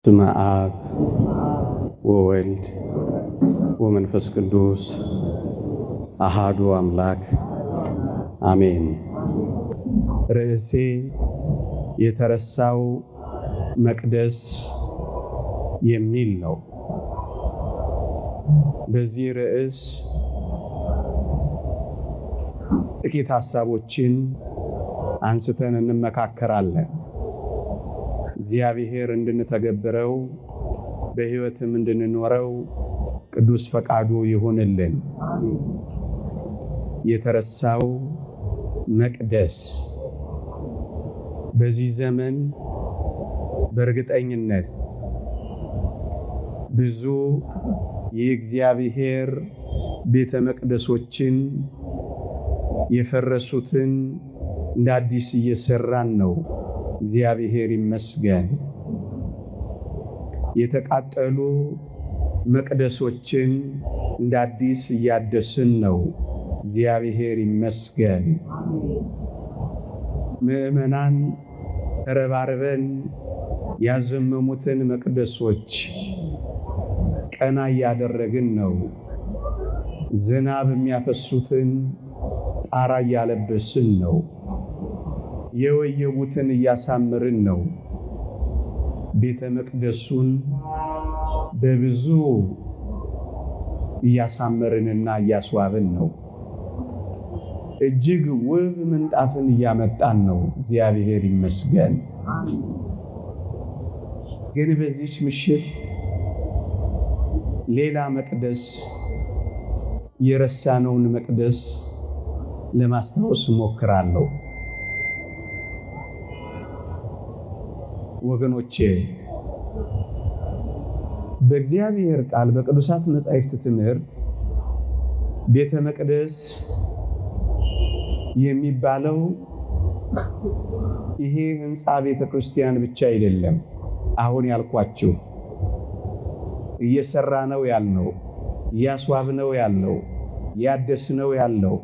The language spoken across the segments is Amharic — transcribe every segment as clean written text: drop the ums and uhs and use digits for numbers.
በስመ አብ ወወልድ ወመንፈስ ቅዱስ አሃዱ አምላክ አሜን። ርዕሴ የተረሳው መቅደስ የሚል ነው። በዚህ ርዕስ ጥቂት ሐሳቦችን አንስተን እንመካከራለን። እግዚአብሔር እንድንተገብረው በሕይወትም እንድንኖረው ቅዱስ ፈቃዱ ይሁንልን። የተረሳው መቅደስ በዚህ ዘመን በእርግጠኝነት ብዙ የእግዚአብሔር ቤተ መቅደሶችን የፈረሱትን እንደ አዲስ እየሰራን ነው። እግዚአብሔር ይመስገን። የተቃጠሉ መቅደሶችን እንደ አዲስ እያደስን ነው። እግዚአብሔር ይመስገን። ምዕመናን ተረባርበን ያዘመሙትን መቅደሶች ቀና እያደረግን ነው። ዝናብ የሚያፈሱትን ጣራ እያለበስን ነው። የወየቡትን እያሳመርን ነው። ቤተ መቅደሱን በብዙ እያሳመርንና እያስዋብን ነው። እጅግ ውብ ምንጣፍን እያመጣን ነው። እግዚአብሔር ይመስገን። ግን በዚች ምሽት ሌላ መቅደስ፣ የረሳነውን መቅደስ ለማስታወስ እሞክራለሁ። ወገኖቼ በእግዚአብሔር ቃል በቅዱሳት መጻሕፍት ትምህርት ቤተ መቅደስ የሚባለው ይሄ ሕንፃ ቤተ ክርስቲያን ብቻ አይደለም። አሁን ያልኳችሁ እየሰራ ነው ያልነው፣ እያስዋብ ነው ያልነው፣ ያደስ ነው ያለው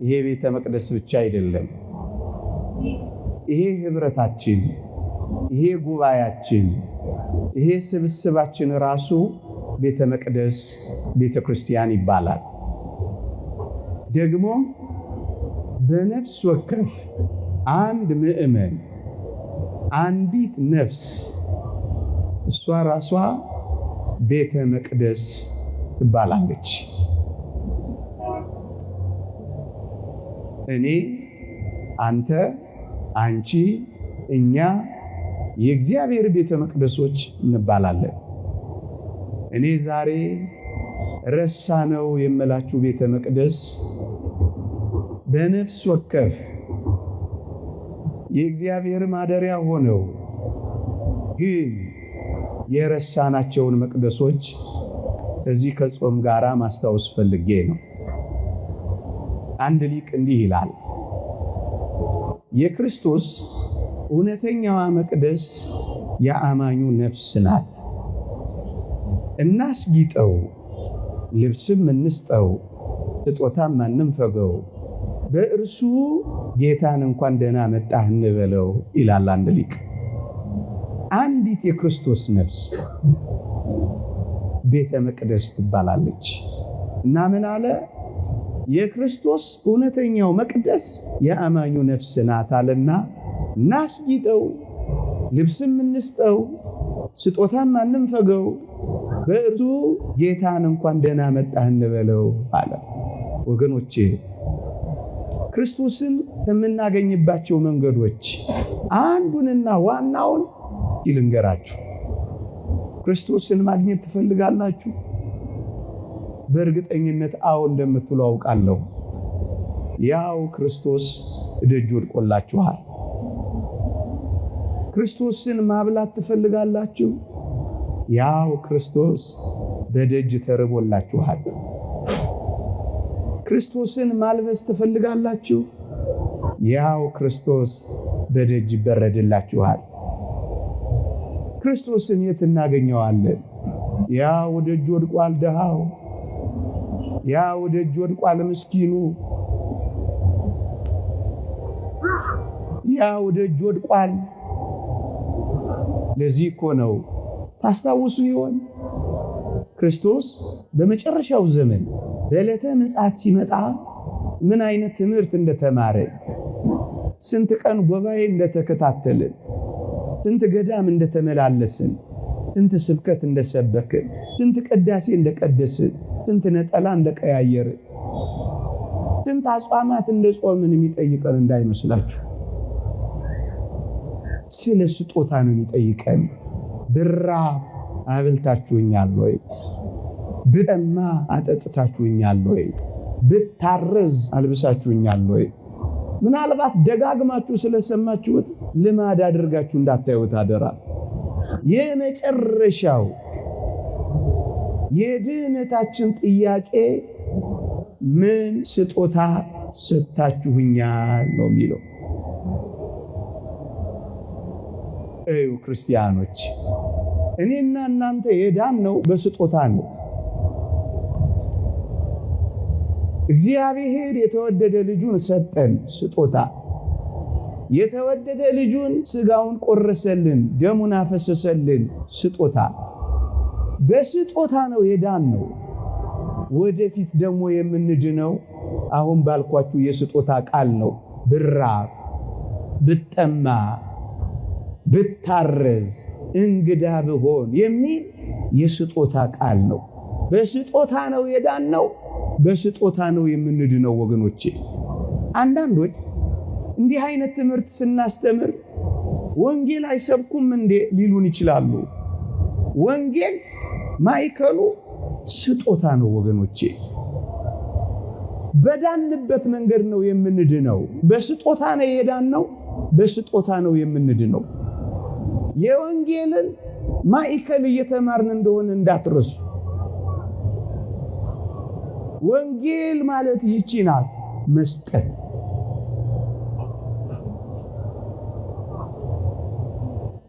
ይሄ ቤተ መቅደስ ብቻ አይደለም። ይሄ ህብረታችን፣ ይሄ ጉባኤያችን፣ ይሄ ስብስባችን ራሱ ቤተ መቅደስ ቤተ ክርስቲያን ይባላል። ደግሞ በነፍስ ወከፍ አንድ ምዕመን፣ አንዲት ነፍስ እሷ ራሷ ቤተ መቅደስ ትባላለች። እኔ፣ አንተ፣ አንቺ፣ እኛ የእግዚአብሔር ቤተ መቅደሶች እንባላለን። እኔ ዛሬ ረሳነው የምላችሁ ቤተ መቅደስ በነፍስ ወከፍ የእግዚአብሔር ማደሪያ ሆነው ግን የረሳናቸውን መቅደሶች እዚህ ከጾም ጋራ ማስታወስ ፈልጌ ነው። አንድ ሊቅ እንዲህ ይላል፣ የክርስቶስ እውነተኛዋ መቅደስ የአማኙ ነፍስ ናት። እናስጊጠው፣ ልብስም እንስጠው፣ ስጦታም አንንፈገው፣ በእርሱ ጌታን እንኳን ደህና መጣህ እንበለው ይላል አንድ ሊቅ። አንዲት የክርስቶስ ነፍስ ቤተ መቅደስ ትባላለች እና ምን አለ? የክርስቶስ እውነተኛው መቅደስ የአማኙ ነፍስ ናት አለና እናስጊጠው፣ ልብስም እንስጠው፣ ስጦታም አንንፈገው፣ በእርሱ ጌታን እንኳን ደህና መጣህ እንበለው አለ። ወገኖቼ ክርስቶስን ከምናገኝባቸው መንገዶች አንዱንና ዋናውን ልንገራችሁ። ክርስቶስን ማግኘት ትፈልጋላችሁ? በእርግጠኝነት አዎ እንደምትሉ አውቃለሁ። ያው ክርስቶስ ደጅ ወድቆላችኋል። ክርስቶስን ማብላት ትፈልጋላችሁ? ያው ክርስቶስ በደጅ ተርቦላችኋል። ክርስቶስን ማልበስ ትፈልጋላችሁ? ያው ክርስቶስ በደጅ ይበረድላችኋል። ክርስቶስን የት እናገኘዋለን? ያው ደጅ ወድቋል ድሃው፣ ያው ደጅ ወድቋል ምስኪኑ፣ ያው ደጅ ወድቋል። ለዚህ እኮ ነው ታስታውሱ ይሆን? ክርስቶስ በመጨረሻው ዘመን በዕለተ ምጽአት ሲመጣ ምን አይነት ትምህርት እንደተማረ፣ ስንት ቀን ጉባኤ እንደተከታተለ፣ ስንት ገዳም እንደተመላለስን፣ ስንት ስብከት እንደሰበከ፣ ስንት ቅዳሴ እንደቀደሰ፣ ስንት ነጠላ እንደቀያየረ፣ ስንት አጽዋማት እንደጾምን የሚጠይቀን እንዳይመስላችሁ። ስለ ስጦታ ነው የሚጠይቀን። ብራብ አብልታችሁኛል ወይ? ብጠማ አጠጥታችሁኛል ወይ? ብታረዝ አልብሳችሁኛል ወይ? ምናልባት ደጋግማችሁ ስለሰማችሁት ልማድ አድርጋችሁ እንዳታዩት አደራ። የመጨረሻው የድህነታችን ጥያቄ ምን ስጦታ ሰጥታችሁኛል ነው የሚለው። ክርስቲያኖች፣ እኔና እናንተ የዳነው በስጦታ ነው። እግዚአብሔር የተወደደ ልጁን ሰጠን፣ ስጦታ። የተወደደ ልጁን ስጋውን ቆረሰልን፣ ደሙን አፈሰሰልን፣ ስጦታ። በስጦታ ነው የዳነው። ወደፊት ደግሞ የምንድነው አሁን ባልኳችሁ የስጦታ ቃል ነው። ብራብ፣ ብጠማ፣ ብታረዝ፣ እንግዳ ብሆን የሚል የስጦታ ቃል ነው። በስጦታ ነው የዳነው፣ በስጦታ ነው የምንድነው። ወገኖቼ፣ አንዳንዶች እንዲህ አይነት ትምህርት ስናስተምር ወንጌል አይሰብኩም እንዴ ሊሉን ይችላሉ። ወንጌል ማዕከሉ ስጦታ ነው ወገኖቼ። በዳንበት መንገድ ነው የምንድነው። በስጦታ ነው የዳነው፣ በስጦታ ነው የምንድነው። የወንጌልን ማዕከል እየተማርን እንደሆነ እንዳትረሱ። ወንጌል ማለት ይቺ ናት፣ መስጠት።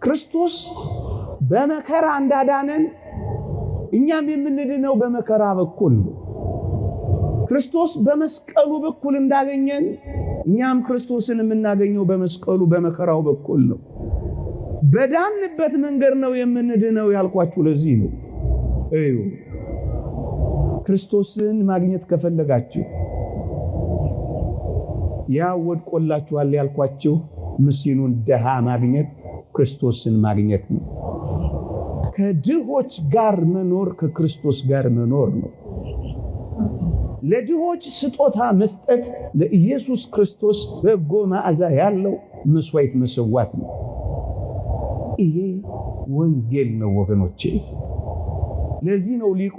ክርስቶስ በመከራ እንዳዳነን እኛም የምንድነው በመከራ በኩል ነው። ክርስቶስ በመስቀሉ በኩል እንዳገኘን እኛም ክርስቶስን የምናገኘው በመስቀሉ በመከራው በኩል ነው። በዳንበት መንገድ ነው የምንድነው ያልኳችሁ ለዚህ ነው። እዩ፣ ክርስቶስን ማግኘት ከፈለጋችሁ ያ ወድቆላችኋል ያልኳችሁ ምስኪኑን ደሃ ማግኘት ክርስቶስን ማግኘት ነው። ከድሆች ጋር መኖር ከክርስቶስ ጋር መኖር ነው። ለድሆች ስጦታ መስጠት ለኢየሱስ ክርስቶስ በጎ መዓዛ ያለው መስዋዕት መሰዋት ነው። ይሄ ወንጌል ነው ወገኖቼ። ለዚህ ነው ሊቁ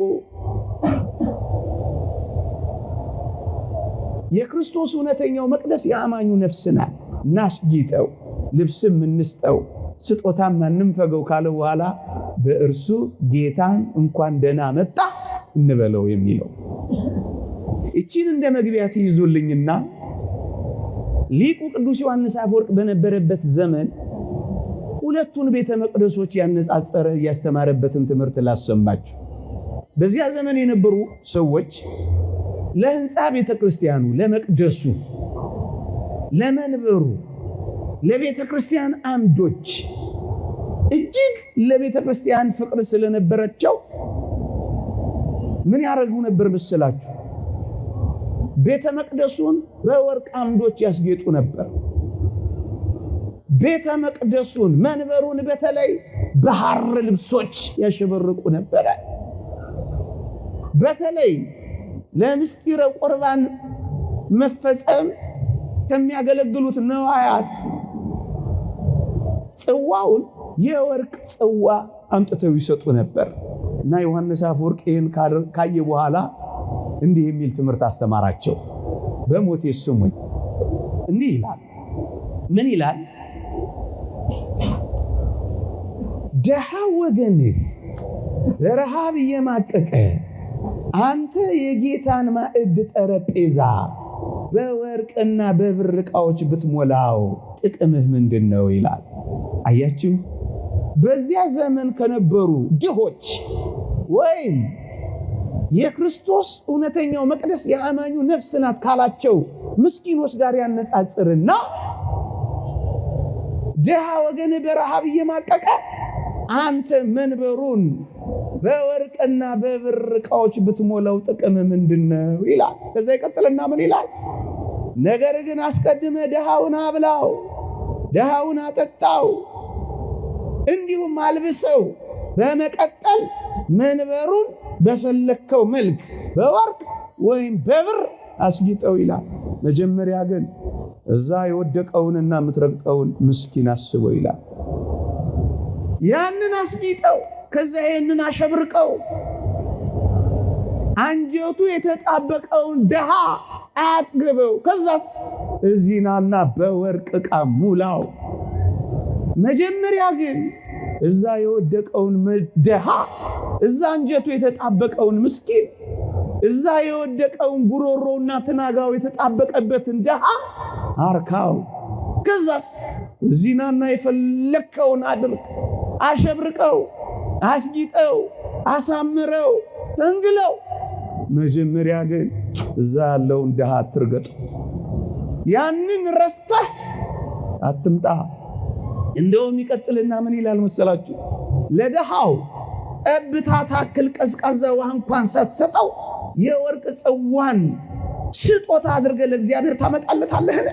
የክርስቶስ እውነተኛው መቅደስ የአማኙ ነፍስ ናት፣ እናስጊጠው፣ ልብስም እንስጠው፣ ስጦታም እንንፈገው ካለ በኋላ በእርሱ ጌታን እንኳን ደህና መጣ እንበለው የሚለው። እቺን እንደ መግቢያ ትይዙልኝና ሊቁ ቅዱስ ዮሐንስ አፈወርቅ በነበረበት ዘመን ሁለቱን ቤተ መቅደሶች ያነጻጸረ ያስተማረበትን ትምህርት ላሰማችሁ። በዚያ ዘመን የነበሩ ሰዎች ለህንጻ ቤተ ክርስቲያኑ፣ ለመቅደሱ፣ ለመንበሩ፣ ለቤተ ክርስቲያን አምዶች እጅግ ለቤተ ክርስቲያን ፍቅር ስለነበረቸው ምን ያደርጉ ነበር መሰላችሁ? ቤተ መቅደሱን በወርቅ አምዶች ያስጌጡ ነበር። ቤተ መቅደሱን፣ መንበሩን በተለይ በሐር ልብሶች ያሸበርቁ ነበር። በተለይ ለምስጢረ ቁርባን መፈጸም ከሚያገለግሉት ነዋያት ጽዋውን የወርቅ ጽዋ አምጥተው ይሰጡ ነበር። እና ዮሐንስ አፈወርቅ ይህን ካየ በኋላ እንዲህ የሚል ትምህርት አስተማራቸው። በሞቴ ስሙኝ። እንዲህ ይላል። ምን ይላል? ደሃ ወገንህ በረሃብ እየማቀቀ አንተ የጌታን ማዕድ ጠረጴዛ በወርቅና በብር ዕቃዎች ብትሞላው ጥቅምህ ምንድነው ይላል። አያችሁ፣ በዚያ ዘመን ከነበሩ ድሆች ወይም የክርስቶስ እውነተኛው መቅደስ የአማኙ ነፍስ ናት ካላቸው ምስኪኖች ጋር ያነጻጽርና ደሃ ወገን በረሃብ እየማቀቀ አንተ መንበሩን በወርቅና በብር ዕቃዎች ብትሞላው ጥቅም ምንድነው ይላል። ከዛ ይቀጥልና ምን ይላል? ነገር ግን አስቀድመ ድሃውን አብላው፣ ድሃውን አጠጣው፣ እንዲሁም አልብሰው፣ በመቀጠል መንበሩን በፈለከው መልክ በወርቅ ወይም በብር አስጊጠው ይላል። መጀመሪያ ግን እዛ የወደቀውንና የምትረግጠውን ምስኪን አስበው ይላል። ያንን አስጊጠው፣ ከዛ ይሄንን አሸብርቀው፣ አንጀቱ የተጣበቀውን ድሃ አጥግበው፣ ከዛስ እዚህናና በወርቅ ዕቃ ሙላው። መጀመሪያ ግን እዛ የወደቀውን ድሃ፣ እዛ አንጀቱ የተጣበቀውን ምስኪን፣ እዛ የወደቀውን ጉሮሮና ትናጋው የተጣበቀበትን ድሃ አርካው። ከዛስ እዚህናና የፈለከውን አድርግ፣ አሸብርቀው፣ አስጊጠው፣ አሳምረው፣ ተንግለው። መጀመሪያ ግን እዛ ያለውን ድሃ አትርገጠው። ያንን ረስተህ አትምጣ። እንደውም ይቀጥልና ምን ይላል መሰላችሁ? ለድሃው ጠብታ ታክል ቀዝቃዛ ውሃ እንኳን ሳትሰጠው የወርቅ ጽዋን ስጦታ አድርገህ ለእግዚአብሔር ታመጣለታለህን?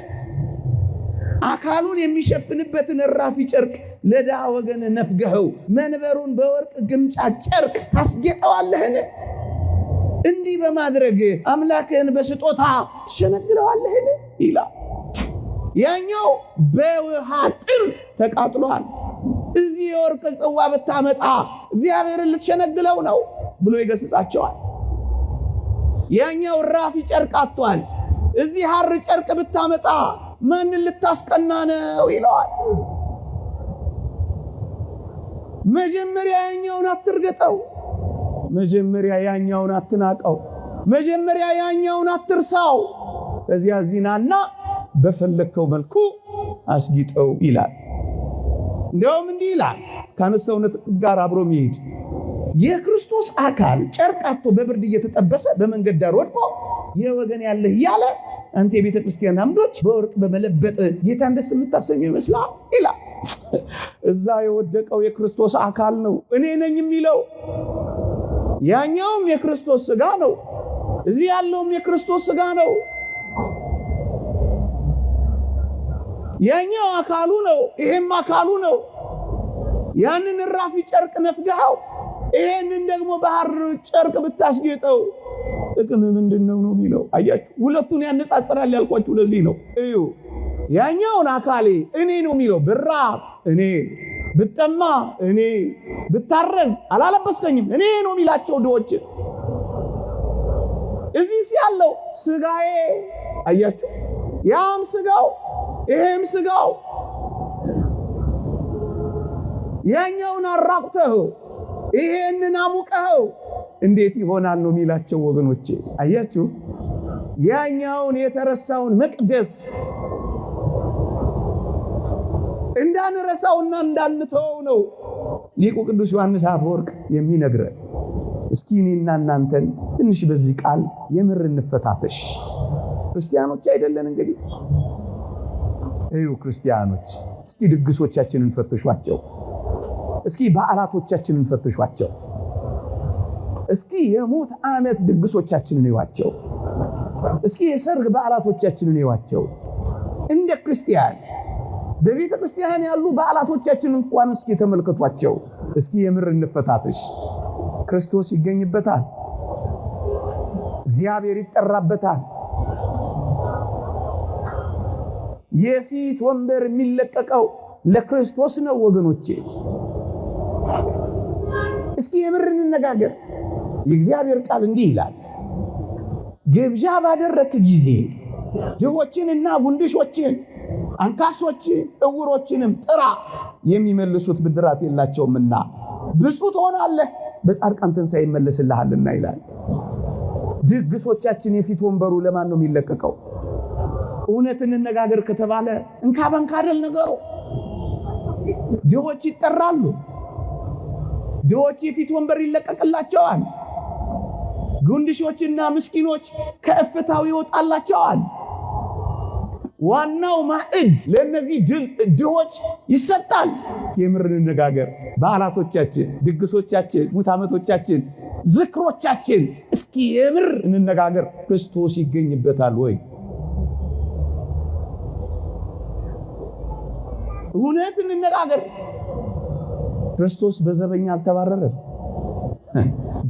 አካሉን የሚሸፍንበትን እራፊ ጨርቅ ለድሃ ወገን ነፍገኸው መንበሩን በወርቅ ግምጫ ጨርቅ ታስጌጠዋለህን? እንዲህ በማድረግ አምላክህን በስጦታ ትሸነግለዋለህን ይላል። ያኛው በውሃ ጥም ተቃጥሏል። እዚህ የወርቅ ጽዋ ብታመጣ እግዚአብሔርን ልትሸነግለው ነው ብሎ ይገስጻቸዋል። ያኛው ራፊ ጨርቅ አጥቷል። እዚህ ሐር ጨርቅ ብታመጣ ማንን ልታስቀና ነው ይለዋል። መጀመሪያ ያኛውን አትርገጠው፣ መጀመሪያ ያኛውን አትናቀው፣ መጀመሪያ ያኛውን አትርሳው። ከዚያ ዚናና በፈለከው መልኩ አስጊጠው ይላል። እንደውም እንዲህ ይላል ከአነሳውነት ጋር አብሮ የሚሄድ የክርስቶስ አካል ጨርቅ አጥቶ በብርድ እየተጠበሰ በመንገድ ዳር ወድቆ የወገን ያለህ እያለ አንተ የቤተ ክርስቲያን አምዶች በወርቅ በመለበጥ ጌታን ደስ የምታሰኘው ይመስላል ይላል። እዛ የወደቀው የክርስቶስ አካል ነው፣ እኔ ነኝ የሚለው። ያኛውም የክርስቶስ ሥጋ ነው፣ እዚህ ያለውም የክርስቶስ ሥጋ ነው። ያኛው አካሉ ነው፣ ይሄም አካሉ ነው። ያንን ራፊ ጨርቅ ነፍገኸው ይሄንን ደግሞ በሐር ጨርቅ ብታስጌጠው ጥቅም ምንድነው ነው የሚለው። አያችሁ፣ ሁለቱን ያነጻጽራል ያልኳችሁ ለዚህ ነው። እዩ፣ ያኛውን አካሌ እኔ ነው የሚለው። ብራብ እኔ፣ ብጠማ እኔ፣ ብታረዝ አላለበስከኝም እኔ ነው የሚላቸው ድሆች። እዚህ ያለው ሥጋዬ አያችሁ፣ ያም ሥጋው ይሄም ሥጋው። ያኛውን አራቁተኸው ይሄንን አሙቀኸው እንዴት ይሆናል ነው የሚላቸው ወገኖቼ። አያችሁ፣ ያኛውን የተረሳውን መቅደስ እንዳንረሳውና እንዳንተወው ነው ሊቁ ቅዱስ ዮሐንስ አፈወርቅ የሚነግረን። እስኪ እኔና እናንተን ትንሽ በዚህ ቃል የምር እንፈታተሽ። ክርስቲያኖች አይደለን እንግዲህ? እዩ ክርስቲያኖች፣ እስኪ ድግሶቻችንን ፈትሿቸው። እስኪ በዓላቶቻችንን ፈትሿቸው። እስኪ የሞት ዓመት ድግሶቻችንን ይዋቸው። እስኪ የሰርግ በዓላቶቻችንን ይዋቸው። እንደ ክርስቲያን በቤተ ክርስቲያን ያሉ በዓላቶቻችንን እንኳን እስኪ ተመልከቷቸው። እስኪ የምር እንፈታተሽ። ክርስቶስ ይገኝበታል፣ እግዚአብሔር ይጠራበታል። የፊት ወንበር የሚለቀቀው ለክርስቶስ ነው ወገኖቼ። እስኪ የምር እንነጋገር። የእግዚአብሔር ቃል እንዲህ ይላል፣ ግብዣ ባደረክ ጊዜ ድሆችንና ጉንድሾችን፣ አንካሶችን፣ ዕውሮችንም ጥራ፣ የሚመልሱት ብድራት የላቸውምና ብፁዕ ትሆናለህ፣ በጻድቃን ትንሣኤ ይመለስልሃልና ይላል። ድግሶቻችን የፊት ወንበሩ ለማን ነው የሚለቀቀው? እውነት እንነጋገር ከተባለ እንካ በንካ አይደል ነገሩ። ድሆች ይጠራሉ፣ ድሆች የፊት ወንበር ይለቀቅላቸዋል። ጉንድሾችና ምስኪኖች ከእፍታው ይወጣላቸዋል። ዋናው ማዕድ ለነዚህ ድሆች ይሰጣል። የምር እንነጋገር። በዓላቶቻችን፣ ድግሶቻችን፣ ሙት ዓመቶቻችን፣ ዝክሮቻችን እስኪ የምር እንነጋገር። ክርስቶስ ይገኝበታል ወይ? እውነት እንነጋገር። ክርስቶስ በዘበኛ አልተባረረም።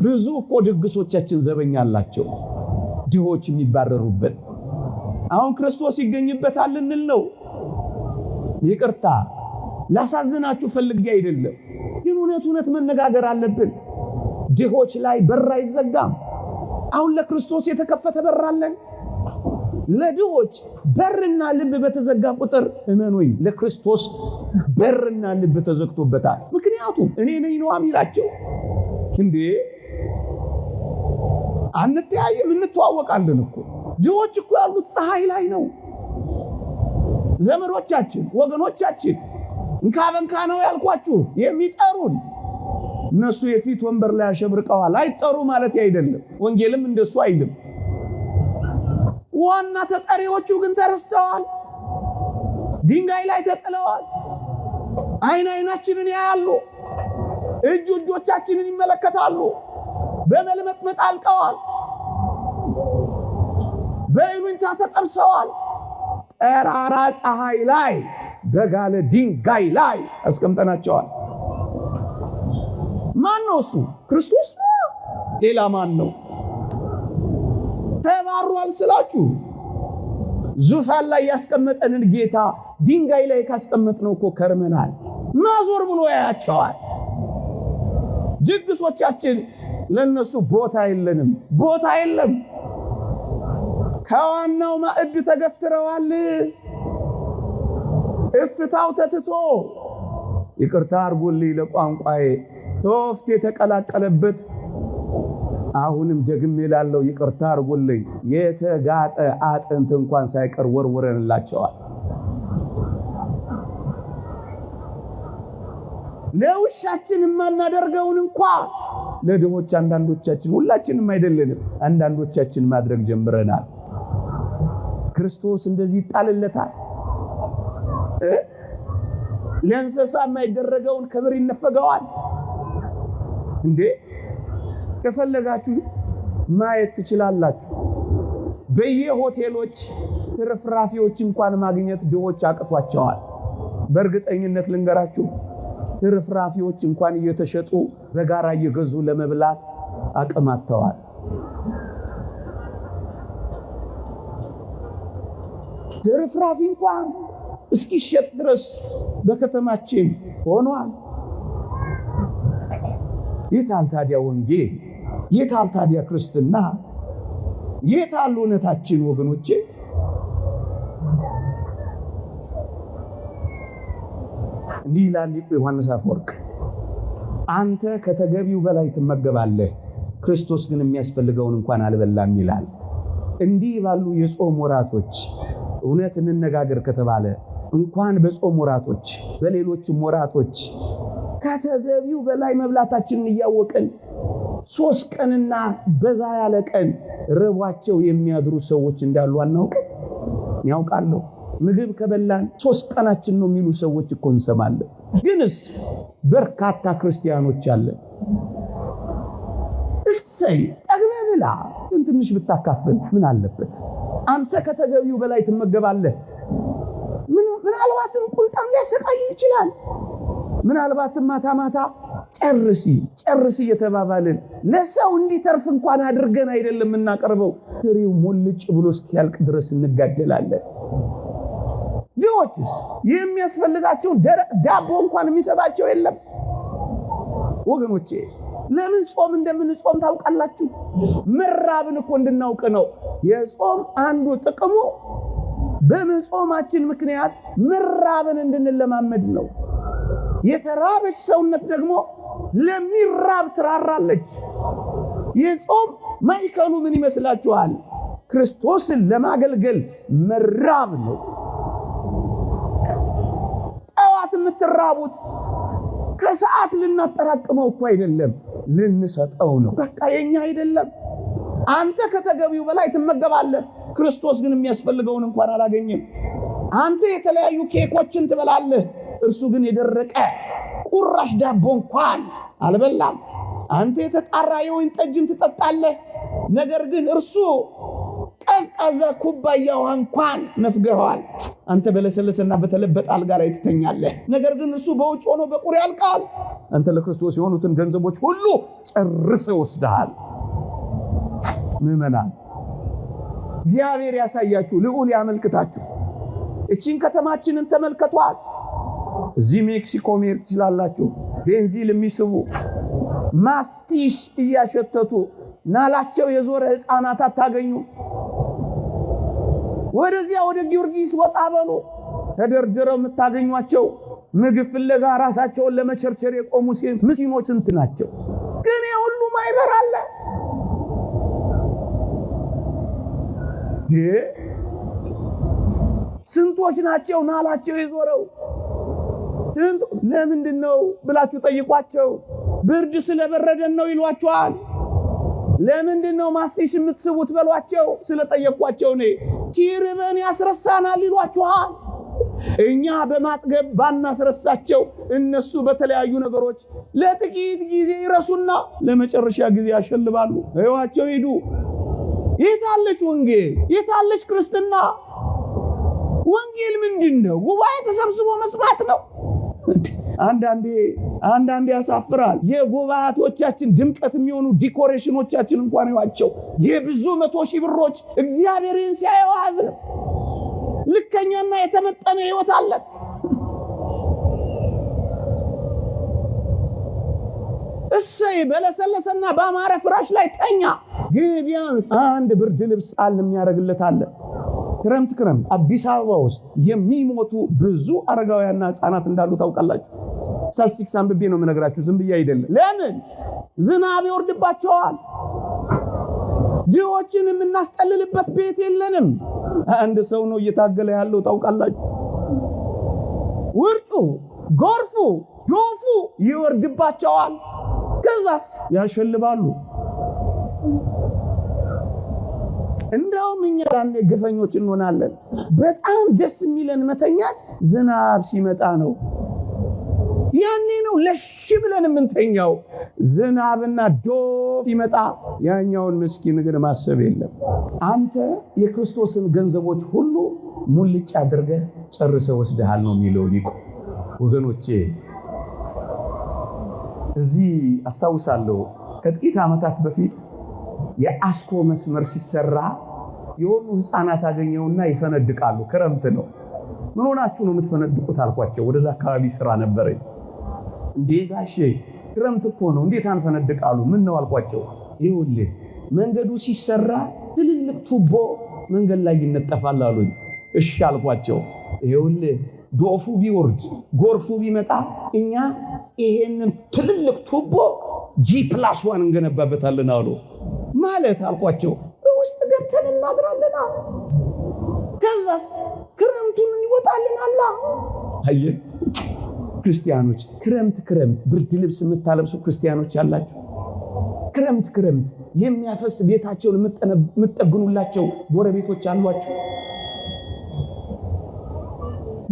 ብዙ እኮ ድግሶቻችን ዘበኛ አላቸው፣ ድሆች የሚባረሩበት። አሁን ክርስቶስ ይገኝበታል እንል ነው። ይቅርታ ላሳዝናችሁ ፈልጌ አይደለም፣ ግን እውነት መነጋገር አለብን። ድሆች ላይ በር አይዘጋም። አሁን ለክርስቶስ የተከፈተ በር አለን። ለድሆች በርና ልብ በተዘጋ ቁጥር እመኑኝ ለክርስቶስ በርና ልብ ተዘግቶበታል። ምክንያቱም እኔ ነኝ ነው የሚላቸው። እንዴ አንተያየም፣ እንተዋወቃለን እኮ። ድሆች እኮ ያሉት ፀሐይ ላይ ነው። ዘመዶቻችን፣ ወገኖቻችን እንካ ነው ያልኳችሁ የሚጠሩን እነሱ የፊት ወንበር ላይ አሸብርቀዋል። አይጠሩ ማለት አይደለም። ወንጌልም እንደሱ አይልም። ዋና ተጠሪዎቹ ግን ተረስተዋል። ድንጋይ ላይ ተጥለዋል። አይናችንን ያያሉ፣ እጆቻችንን ይመለከታሉ። በመልመጥመጥ አልቀዋል። በይሉኝታ ተጠምሰዋል። ጠራራ ፀሐይ ላይ በጋለ ድንጋይ ላይ አስቀምጠናቸዋል። ማን ነው እሱ? ክርስቶስ ነው። ሌላ ማን ነው? ተባሯል ስላችሁ ዙፋን ላይ ያስቀመጠንን ጌታ ድንጋይ ላይ ካስቀመጥነው እኮ ከርመናል። ማዞር ብሎ ያያቸዋል። ድግሶቻችን ለነሱ ቦታ የለንም፣ ቦታ የለም። ከዋናው ማዕድ ተገፍትረዋል። እፍታው ተትቶ ይቅርታ አርጉልኝ ለቋንቋዬ ሶፍት የተቀላቀለበት አሁንም ደግሜ እላለሁ ይቅርታ አርጉልኝ የተጋጠ አጥንት እንኳን ሳይቀር ወርውረንላቸዋል። ለውሻችን የማናደርገውን እንኳን ለድሆች አንዳንዶቻችን፣ ሁላችንም አይደለንም፣ አንዳንዶቻችን ማድረግ ጀምረናል። ክርስቶስ እንደዚህ ይጣልለታል? ለእንስሳ የማይደረገውን ክብር ይነፈገዋል እንዴ? ከፈለጋችሁ ማየት ትችላላችሁ። በየሆቴሎች ትርፍራፊዎች እንኳን ማግኘት ድሆች አቅቷቸዋል። በእርግጠኝነት ልንገራችሁ ትርፍራፊዎች እንኳን እየተሸጡ በጋራ እየገዙ ለመብላት አቅም አጥተዋል። ትርፍራፊ እንኳን እስኪሸጥ ድረስ በከተማችን ሆኗል። የታል ታዲያ ወንጌል? የታል ታዲያ ክርስትና? የታል እውነታችን ወገኖቼ? እንዲህ ይላል ሊቁ ዮሐንስ አፈወርቅ፣ አንተ ከተገቢው በላይ ትመገባለህ፣ ክርስቶስ ግን የሚያስፈልገውን እንኳን አልበላም ይላል። እንዲህ ባሉ የጾም ወራቶች እውነት እንነጋገር ከተባለ እንኳን በጾም ወራቶች በሌሎችም ወራቶች ከተገቢው በላይ መብላታችንን እያወቅን 3 ቀንና በዛ ያለ ቀን ረቧቸው የሚያድሩ ሰዎች እንዳሉ አናውቅም? ያውቃለሁ። ምግብ ከበላን 3 ቀናችን ነው የሚሉ ሰዎች እኮ እንሰማለን። ግንስ በርካታ ክርስቲያኖች አለን። እሰይ ጠግበህ ብላ፣ ግን ትንሽ ብታካፍል ምን አለበት? አንተ ከተገቢው በላይ ትመገባለህ። ምናልባትም ቁንጣን ሊያሰቃይ ይችላል። ምናልባትም ማታ ጨርሲ እየተባባልን ለሰው እንዲተርፍ እንኳን አድርገን አይደለም እናቀርበው። ትሪው ሞልጭ ብሎ እስኪያልቅ ድረስ እንጋደላለን። ድሆችስ የሚያስፈልጋቸው ደረቅ ዳቦ እንኳን የሚሰጣቸው የለም። ወገኖቼ ለምን ጾም እንደምንጾም ታውቃላችሁ? መራብን እኮ እንድናውቅ ነው። የጾም አንዱ ጥቅሙ በመጾማችን ምክንያት መራብን እንድንለማመድ ነው። የተራበች ሰውነት ደግሞ ለሚራብ ትራራለች። የጾም ማይከሉ ምን ይመስላችኋል? ክርስቶስን ለማገልገል መራብ ነው። ጠዋት የምትራቡት ከሰዓት ልናጠራቅመው እኮ አይደለም፣ ልንሰጠው ነው። በቃ የኛ አይደለም። አንተ ከተገቢው በላይ ትመገባለህ፣ ክርስቶስ ግን የሚያስፈልገውን እንኳን አላገኘም። አንተ የተለያዩ ኬኮችን ትበላለህ፣ እርሱ ግን የደረቀ ቁራሽ ዳቦ እንኳን አልበላም። አንተ የተጣራ የወይን ጠጅን ትጠጣለህ፣ ነገር ግን እርሱ ቀዝቃዛ ኩባያ ውሃ እንኳን ነፍገዋል። አንተ በለሰለሰና በተለበጠ አልጋ ላይ ትተኛለህ፣ ነገር ግን እርሱ በውጭ ሆኖ በቁር ያልቃል። አንተ ለክርስቶስ የሆኑትን ገንዘቦች ሁሉ ጨርሰህ ወስደሃል። ምዕመናን እግዚአብሔር ያሳያችሁ፣ ልዑል ያመልክታችሁ። እቺን ከተማችንን ተመልከቷት። እዚህ ሜክሲኮ መሄድ ትችላላችሁ። ቤንዚል የሚስቡ ማስቲሽ እያሸተቱ ናላቸው የዞረ ህፃናት አታገኙ። ወደዚያ ወደ ጊዮርጊስ ወጣ በሉ፣ ተደርድረው የምታገኟቸው ምግብ ፍለጋ ራሳቸውን ለመቸርቸር የቆሙ ምስኪኖች ስንት ናቸው? ግን የሁሉ ማይበር አለ። ስንቶች ናቸው ናላቸው የዞረው? ለምንድን ነው ብላችሁ ጠይቋቸው። ብርድ ስለበረደን ነው ይሏቸዋል። ለምንድን ነው ማስቲሽ የምትስቡት በሏቸው። ስለጠየቋቸው ነው። ሲርበን ያስረሳናል ይሏቸዋል። እኛ በማጥገብ ባናስረሳቸው እነሱ በተለያዩ ነገሮች ለጥቂት ጊዜ ይረሱና ለመጨረሻ ጊዜ ያሸልባሉ። አይዋቸው ሄዱ። የታለች ወንጌል? የታለች ክርስትና? ወንጌል ምንድነው? ጉባኤ ተሰብስቦ መስማት ነው። አንዳንዴ ያሳፍራል። የጉባኤቶቻችን ድምቀት የሚሆኑ ዲኮሬሽኖቻችን እንኳን ይዋቸው የብዙ 100 ሺህ ብሮች እግዚአብሔርን ሲያየው አዝነው። ልከኛና የተመጠነ ህይወት አለ። እሰይ በለሰለሰና በአማረ ፍራሽ ላይ ተኛ። ግን ቢያንስ አንድ ብርድ ልብስ ጣል የሚያደርግለት አለ። ክረምት አዲስ አበባ ውስጥ የሚሞቱ ብዙ አረጋውያንና ህፃናት እንዳሉ ታውቃላችሁ። ስታቲስቲክስ አንብቤ ነው የምነግራችሁ፣ ዝም ብዬ አይደለም። ለምን? ዝናብ ይወርድባቸዋል። ድሆችን የምናስጠልልበት ቤት የለንም። አንድ ሰው ነው እየታገለ ያለው ታውቃላችሁ። ውርጩ፣ ጎርፉ፣ ዶፉ ይወርድባቸዋል። ከዛስ ያሸልባሉ። እንደውም እኛ ላንዴ ግፈኞች እንሆናለን። በጣም ደስ የሚለን መተኛት ዝናብ ሲመጣ ነው። ያኔ ነው ለሽ ብለን የምንተኛው። ዝናብና ዶፍ ሲመጣ ያኛውን ምስኪን ግን ማሰብ የለም። አንተ የክርስቶስን ገንዘቦች ሁሉ ሙልጭ አድርገህ ጨርሰህ ወስደሃል ነው የሚለው ሊቁ። ወገኖቼ እዚህ አስታውሳለሁ ከጥቂት ዓመታት በፊት የአስኮ መስመር ሲሰራ የሆኑ ህፃናት አገኘውና ይፈነድቃሉ። ክረምት ነው። ምን ሆናችሁ ነው የምትፈነድቁት አልኳቸው። ወደዛ አካባቢ ስራ ነበረኝ። እንዴ ጋሼ ክረምት እኮ ነው እንዴት አንፈነድቃሉ? ምን ነው አልኳቸው። ይኸውልህ መንገዱ ሲሰራ ትልልቅ ቱቦ መንገድ ላይ ይነጠፋል አሉኝ። እሺ አልኳቸው። ይኸውልህ ዶፉ ቢወርድ ጎርፉ ቢመጣ እኛ ይሄንን ትልልቅ ቱቦ G+1 እንገነባበታለን አሉ። ማለት አልኳቸው ውስጥ ገብተን እናድራለን። ከዛስ ክረምቱን ይወጣልን አላ። አየ ክርስቲያኖች ክረምት ብርድ ልብስ የምታለብሱ ክርስቲያኖች አላችሁ። ክረምት የሚያፈስ ቤታቸውን የምትጠግኑላቸው ጎረቤቶች አሏችሁ።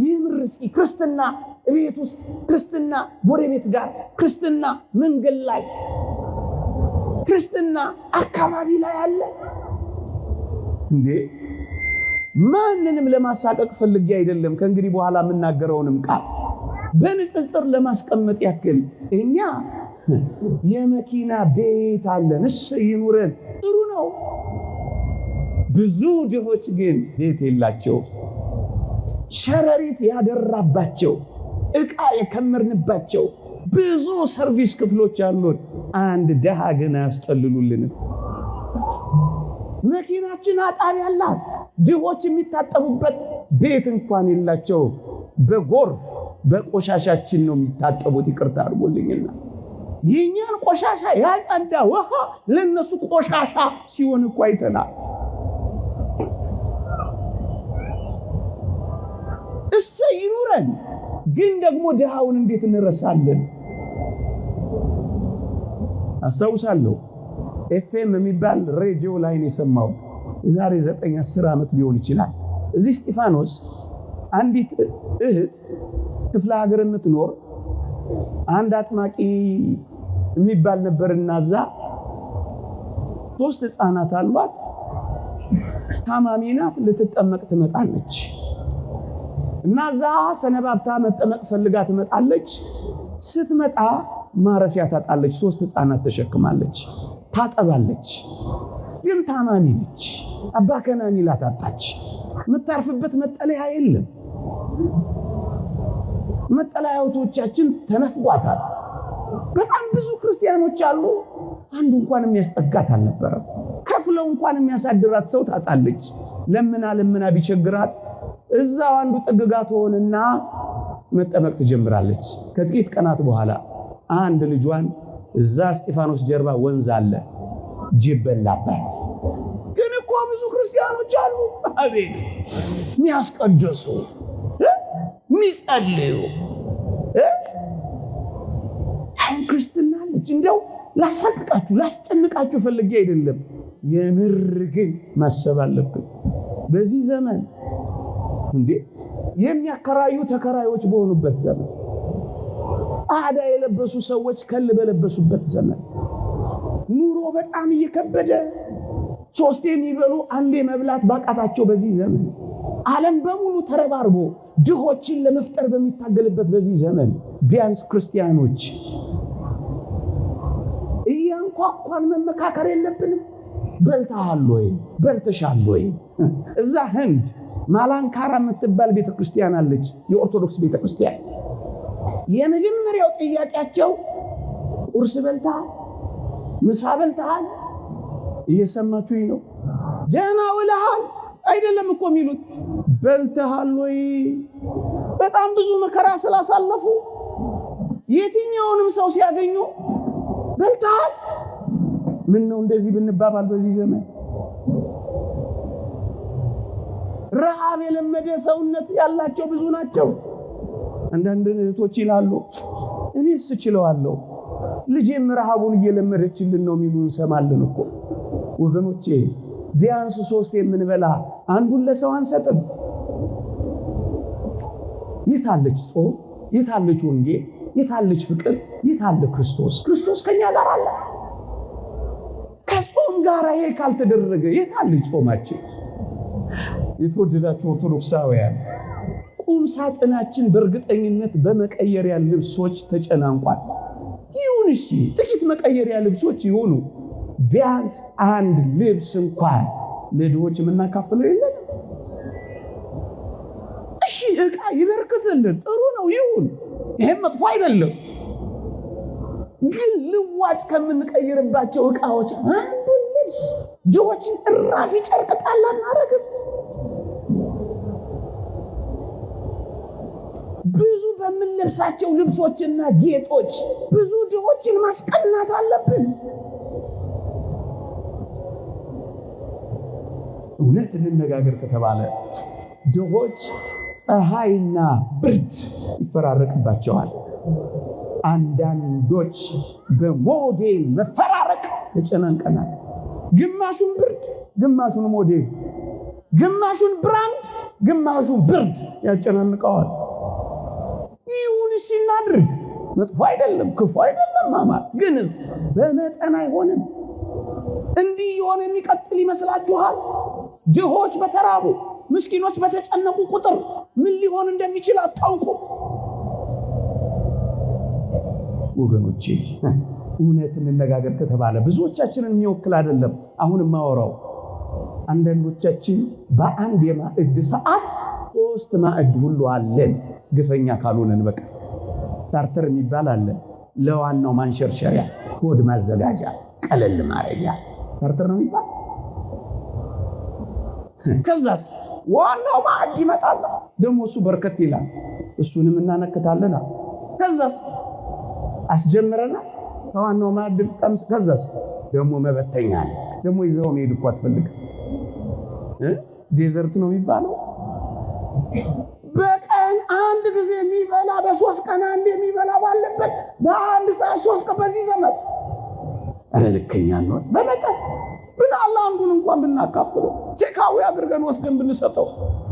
ይምርስኪ ክርስትና ቤት ውስጥ፣ ክርስትና ጎረቤት ጋር፣ ክርስትና መንገድ ላይ፣ ክርስትና አካባቢ ላይ አለ እንዴ? ማንንም ለማሳቀቅ ፈልጌ አይደለም። ከእንግዲህ በኋላ የምናገረውንም ቃል በንጽጽር ለማስቀመጥ ያክል እኛ የመኪና ቤት አለን፣ እሺ ይኑረን፣ ጥሩ ነው። ብዙ ድሆች ግን ቤት የላቸው፣ ሸረሪት ያደራባቸው፣ ዕቃ የከመርንባቸው ብዙ ሰርቪስ ክፍሎች አሉን። አንድ ደሃ ግን አያስጠልሉልንም። መኪናችን አጣሪ ያላት ድሆች የሚታጠቡበት ቤት እንኳን የላቸው። በጎርፍ በቆሻሻችን ነው የሚታጠቡት። ይቅርታ አድርጎልኝና የኛን ቆሻሻ ያጸዳ ውሃ ለነሱ ቆሻሻ ሲሆን እኮ አይተናል። እሰይ ይኑረን። ግን ደግሞ ድሃውን እንዴት እንረሳለን? አስታውሳለሁ ኤፍኤም የሚባል ሬዲዮ ላይ ነው የሰማው። የዛሬ 9-10 ዓመት ሊሆን ይችላል። እዚህ እስጢፋኖስ አንዲት እህት ክፍለ ሀገር የምትኖር አንድ አጥማቂ የሚባል ነበርና እዛ 3 ህፃናት አሏት። ታማሚ ናት። ልትጠመቅ ትመጣለች እና እዛ ሰነባብታ መጠመቅ ፈልጋ ትመጣለች። ስትመጣ ማረፊያ ታጣለች። 3 ህፃናት ተሸክማለች። ታጠባለች፣ ግን ታማሚ ነች። አባ ከና ሚላት አጣች። የምታርፍበት መጠለያ የለም። መጠለያዎቻችን ተነፍጓታል። በጣም ብዙ ክርስቲያኖች አሉ። አንዱ እንኳን የሚያስጠጋት አልነበረም። ከፍለው እንኳን የሚያሳድራት ሰው ታጣለች። ለምና ቢቸግራት እዛው አንዱ ጥግጋት ሆነና መጠመቅ ትጀምራለች። ከጥቂት ቀናት በኋላ አንድ ልጇን እዛ እስጢፋኖስ ጀርባ ወንዝ አለ፣ ጅብ በላባት። ግን እኮ ብዙ ክርስቲያኖች አሉ፣ አቤት የሚያስቀድሱ የሚጸልዩ። አሁን ክርስትና ልጅ እንደው ላሳቅቃችሁ ላስጨንቃችሁ ፈልጌ አይደለም። የምር ግን ማሰብ አለብን። በዚህ ዘመን እንዴ የሚያከራዩ ተከራዮች በሆኑበት ዘመን፣ አዳ የለበሱ ሰዎች ከል በለበሱበት ዘመን፣ ኑሮ በጣም እየከበደ 3 የሚበሉ 1 መብላት ባቃታቸው በዚህ ዘመን፣ ዓለም በሙሉ ተረባርቦ ድሆችን ለመፍጠር በሚታገልበት በዚህ ዘመን ቢያንስ ክርስቲያኖች እያንኳኳን መመካከር የለብንም? በልተሃል ወይ? በልተሻል ወይ? እዛ ህንድ ማላንካራ የምትባል ቤተክርስቲያን አለች፣ የኦርቶዶክስ ቤተክርስቲያን። የመጀመሪያው ጥያቄያቸው ቁርስ በልተሃል? ምሳ በልተሃል? እየሰማችሁኝ ነው? ደህና ውለሃል? አይደለም እኮ የሚሉት በልተሃል ወይ? በጣም ብዙ መከራ ስላሳለፉ የትኛውንም ሰው ሲያገኙ በልተሃል? ምን ነው እንደዚህ ብንባባል በዚህ ዘመን? ረሃብ የለመደ ሰውነት ያላቸው ብዙ ናቸው። አንዳንድ እህቶች ይላሉ እኔስ እችለዋለሁ፣ ልጄም ረሃቡን እየለመደችልን ነው የሚሉ እንሰማለን እኮ። ወገኖቼ ቢያንስ 3 የምንበላ አንዱን ለሰው አንሰጥም? የታለች ጾም? የታለች ወንጌል? የታለች ፍቅር? የታለ ክርስቶስ? ክርስቶስ ከኛ ጋር አለ። ከጾም ጋር ይሄ ካልተደረገ የታለች ጾማችን? የተወደዳችሁ ኦርቶዶክሳውያን፣ ቁም ሳጥናችን በእርግጠኝነት በመቀየሪያ ልብሶች ተጨናንቋል። ይሁን እሺ፣ ጥቂት መቀየሪያ ልብሶች ይሁኑ። ቢያንስ አንድ ልብስ እንኳን ለድሆች የምናካፍለው የለም? እሺ፣ ዕቃ ይበርክትልን፣ ጥሩ ነው፣ ይሁን፣ ይሄም መጥፎ አይደለም። ግን ልዋጭ ከምንቀይርባቸው ዕቃዎች አንድ ልብስ ድሆችን እራፊ ጨርቅ ጣል አናረግም? ብዙ በምንለብሳቸው ልብሶችና ጌጦች ብዙ ድሆችን ማስቀናት አለብን። እውነት እንነጋገር ከተባለ ድሆች ፀሐይና ብርድ ይፈራረቅባቸዋል። አንዳንዶች በሞዴል መፈራረቅ ተጨናንቀናል። ግማሹን ብርድ፣ ግማሹን ሞዴል፣ ግማሹን ብራንድ፣ ግማሹን ብርድ ያጨናንቀዋል። ይሁን እሺ እናድርግ፣ መጥፎ አይደለም፣ ክፉ አይደለም። ማማር ግንስ በመጠን አይሆንም። እንዲህ የሆነ የሚቀጥል ይመስላችኋል? ድሆች በተራቡ ምስኪኖች በተጨነቁ ቁጥር ምን ሊሆን እንደሚችል አታውቁም። ወገኖቼ እውነት እንነጋገር ከተባለ ብዙዎቻችንን የሚወክል አይደለም አሁን ማወራው። አንዳንዶቻችን በአንድ የማዕድ ሰዓት 3 ማዕድ ሁሉ አለን፣ ግፈኛ ካልሆነን በቃ። ታርተር የሚባል አለ፣ ለዋናው ማንሸርሸሪያ፣ ሆድ ማዘጋጃ፣ ቀለል ማረጊያ ታርተር ነው የሚባል። ከዛስ ዋናው ማዕድ ይመጣል፣ ደግሞ እሱ በርከት ይላል፣ እሱንም እናነክታለን። ከዛስ አስጀምረና ከዋናው ማዕድ ቀምስ፣ ከዛስ ደግሞ መበተኛ አለ፣ ደግሞ ይዘው መሄድ እኮ አትፈልግም። ዴዘርት ነው የሚባለው። በቀን አንድ ጊዜ የሚበላ በ3 ቀን አንድ የሚበላ ባለበት በአንድ ሰዓት 3 ቀን በዚህ ዘመን ልከኛ ነው። በመጠን ብናላ አንዱን እንኳን ብናካፍለው ቴካዊ አድርገን ወስደን ብንሰጠው፣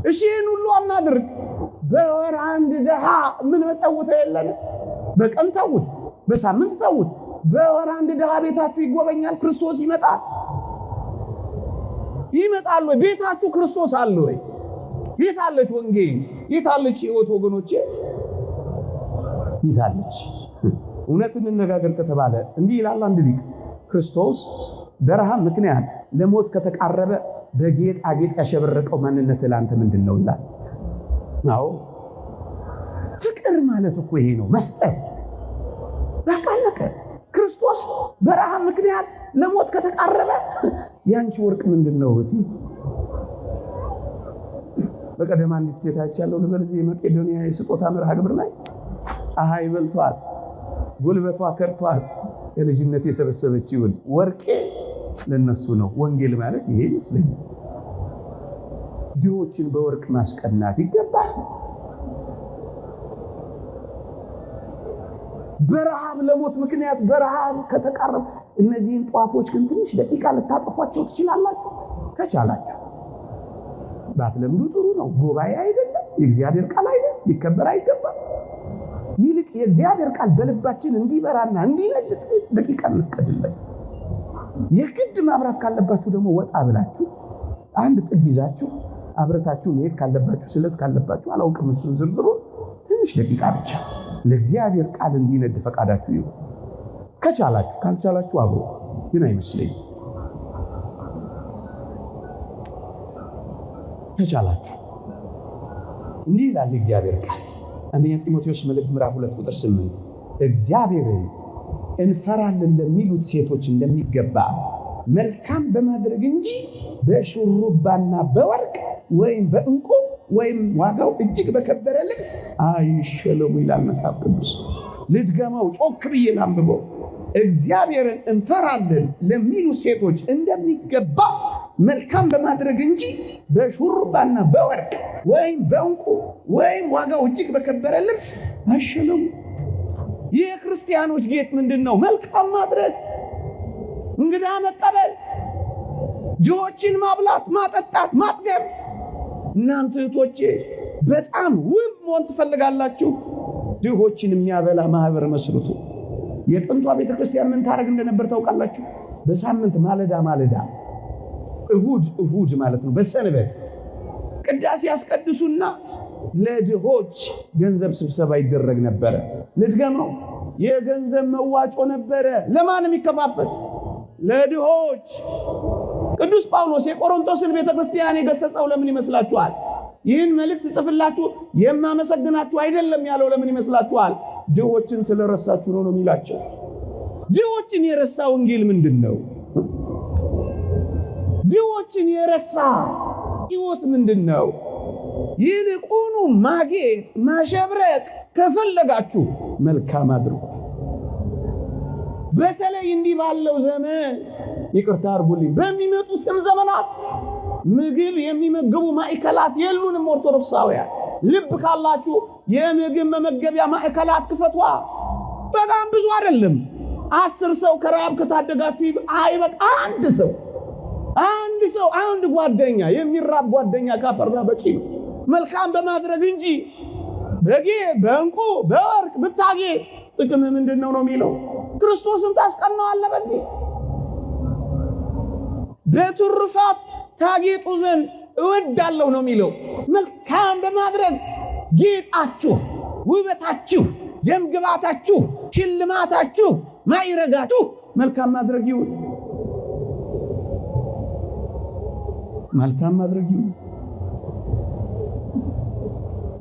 እሺ ይህን ሁሉ አናድርግ። በወር አንድ ድሃ ምን መጸውተው የለን? በቀን ተውት፣ በሳምንት ተውት፣ በወር አንድ ድሃ ቤታችሁ ይጎበኛል። ክርስቶስ ይመጣል። ወይ? ቤታችሁ ክርስቶስ አለ ወይ? የታለች ወንጌል? የታለች ሕይወት? ወገኖቼ የታለች? እውነትን እንነጋገር ከተባለ እንዲህ ይላል አንድ ሊቅ፣ ክርስቶስ በረሃብ ምክንያት ለሞት ከተቃረበ በጌጣጌጥ ያሸበረቀው ማንነት ለአንተ ምንድን ነው ይላል። አዎ ፍቅር ማለት እኮ ይሄ ነው፣ መስጠት። በቃ ክርስቶስ በረሃብ ምክንያት ለሞት ከተቃረበ ያንቺ ወርቅ ምንድን ነው እህቴ? በቀደም አንዲት ሴት አይቻለሁ ልበል፣ እዚህ የመቄዶንያ የስጦታ መርሃ ግብር ላይ ፀሐይ በልቷል፣ ጉልበቷ ከርቷል፣ የልጅነት የሰበሰበችውን ወርቄ ለነሱ ነው። ወንጌል ማለት ይሄ ይመስለኛል። ድሆችን በወርቅ ማስቀናት ይገባል። በረሃብ ለሞት ምክንያት በረሃብ ከተቃረበ እነዚህን ጧፎች ግን ትንሽ ደቂቃ ልታጠፏቸው ትችላላችሁ ከቻላችሁ። ባትለምዱ ጥሩ ነው። ጉባኤ አይደለም፣ የእግዚአብሔር ቃል አይደለም፣ ሊከበር አይገባም። ይልቅ የእግዚአብሔር ቃል በልባችን እንዲበራና እንዲነድ ደቂቃ እንፍቀድለት። የግድ ማብራት ካለባችሁ ደግሞ ወጣ ብላችሁ አንድ ጥግ ይዛችሁ አብረታችሁ መሄድ ካለባችሁ፣ ስለት ካለባችሁ አላውቅም፣ እሱን ዝርዝሩ ትንሽ ደቂቃ ብቻ ለእግዚአብሔር ቃል እንዲነድ ፈቃዳችሁ ይሁን። ከቻላችሁ፣ ካልቻላችሁ አብሮ ግን አይመስለኝም። ከቻላችሁ እንዲህ ይላል እግዚአብሔር ቃል አንደኛ ጢሞቴዎስ መልእክት ምዕራፍ 2 ቁጥር 8 እግዚአብሔርን እንፈራለን ለሚሉት ሴቶች እንደሚገባ መልካም በማድረግ እንጂ በሹሩባና በወርቅ ወይም በእንቁ ወይም ዋጋው እጅግ በከበረ ልብስ አይሸለሙ ይላል መጽሐፍ ቅዱስ። ልድገመው፣ ጮክ ብዬ ላንብበው። እግዚአብሔርን እንፈራለን ለሚሉ ሴቶች እንደሚገባ መልካም በማድረግ እንጂ በሹሩባና በወርቅ ወይም በእንቁ ወይም ዋጋው እጅግ በከበረ ልብስ አይሸለሙ። ይህ ክርስቲያኖች ጌጥ ምንድን ነው? መልካም ማድረግ፣ እንግዳ መቀበል፣ ድሆችን ማብላት፣ ማጠጣት፣ ማጥገብ። እናንተ እህቶቼ በጣም ውብ መሆን ትፈልጋላችሁ? ድሆችን የሚያበላ ማህበር መስርቱ። የጥንቷ ቤተክርስቲያን ምን ታደርግ እንደነበር ታውቃላችሁ? በሳምንት ማለዳ እሁድ ማለት ነው፣ በሰንበት ቅዳሴ ያስቀድሱና ለድሆች ገንዘብ ስብሰባ ይደረግ ነበረ። ልድገመው፣ የገንዘብ መዋጮ ነበረ። ለማንም ይከፋፈል? ለድሆች። ቅዱስ ጳውሎስ የቆሮንቶስን ቤተክርስቲያን የገሰጸው ለምን ይመስላችኋል? ይህን መልእክት ጽፍላችሁ የማመሰግናችሁ አይደለም ያለው ለምን ይመስላችኋል? ድሆችን ስለረሳችሁ ነው የሚላቸው። ድሆችን የረሳ ወንጌል ምንድን ነው? ድሆችን የረሳ ሕይወት ምንድን ነው? ይልቁኑ ማጌጥ ማሸብረቅ ከፈለጋችሁ መልካም አድርጉ። በተለይ እንዲህ ባለው ዘመን ይቅርታ አድርጉልኝ፣ በሚመጡትም ዘመናት ምግብ የሚመገቡ ማዕከላት የሉንም። ኦርቶዶክሳውያን ልብ ካላችሁ የምግብ መመገቢያ ማዕከላት ክፈቷ። በጣም ብዙ አይደለም፣ 10 ሰው ከረሃብ ከታደጋችሁ አይበቃ። አንድ ሰው አንድ ጓደኛ የሚራብ ጓደኛ ካፈራ በቂ ነው። መልካም በማድረግ እንጂ በእንቁ በወርቅ ብታጌጥ ጥቅም ምንድን ነው የሚለው? ክርስቶስን ታስቀናዋለህ። በዚህ በትሩፋት ታጌጡ ዘንድ እወዳለሁ ነው የሚለው። መልካም በማድረግ ጌጣችሁ፣ ውበታችሁ፣ ደምግባታችሁ፣ ሽልማታችሁ፣ ማይረጋችሁ መልካም ማድረግ ይሁን። መልካም ማድረግ ይሁን።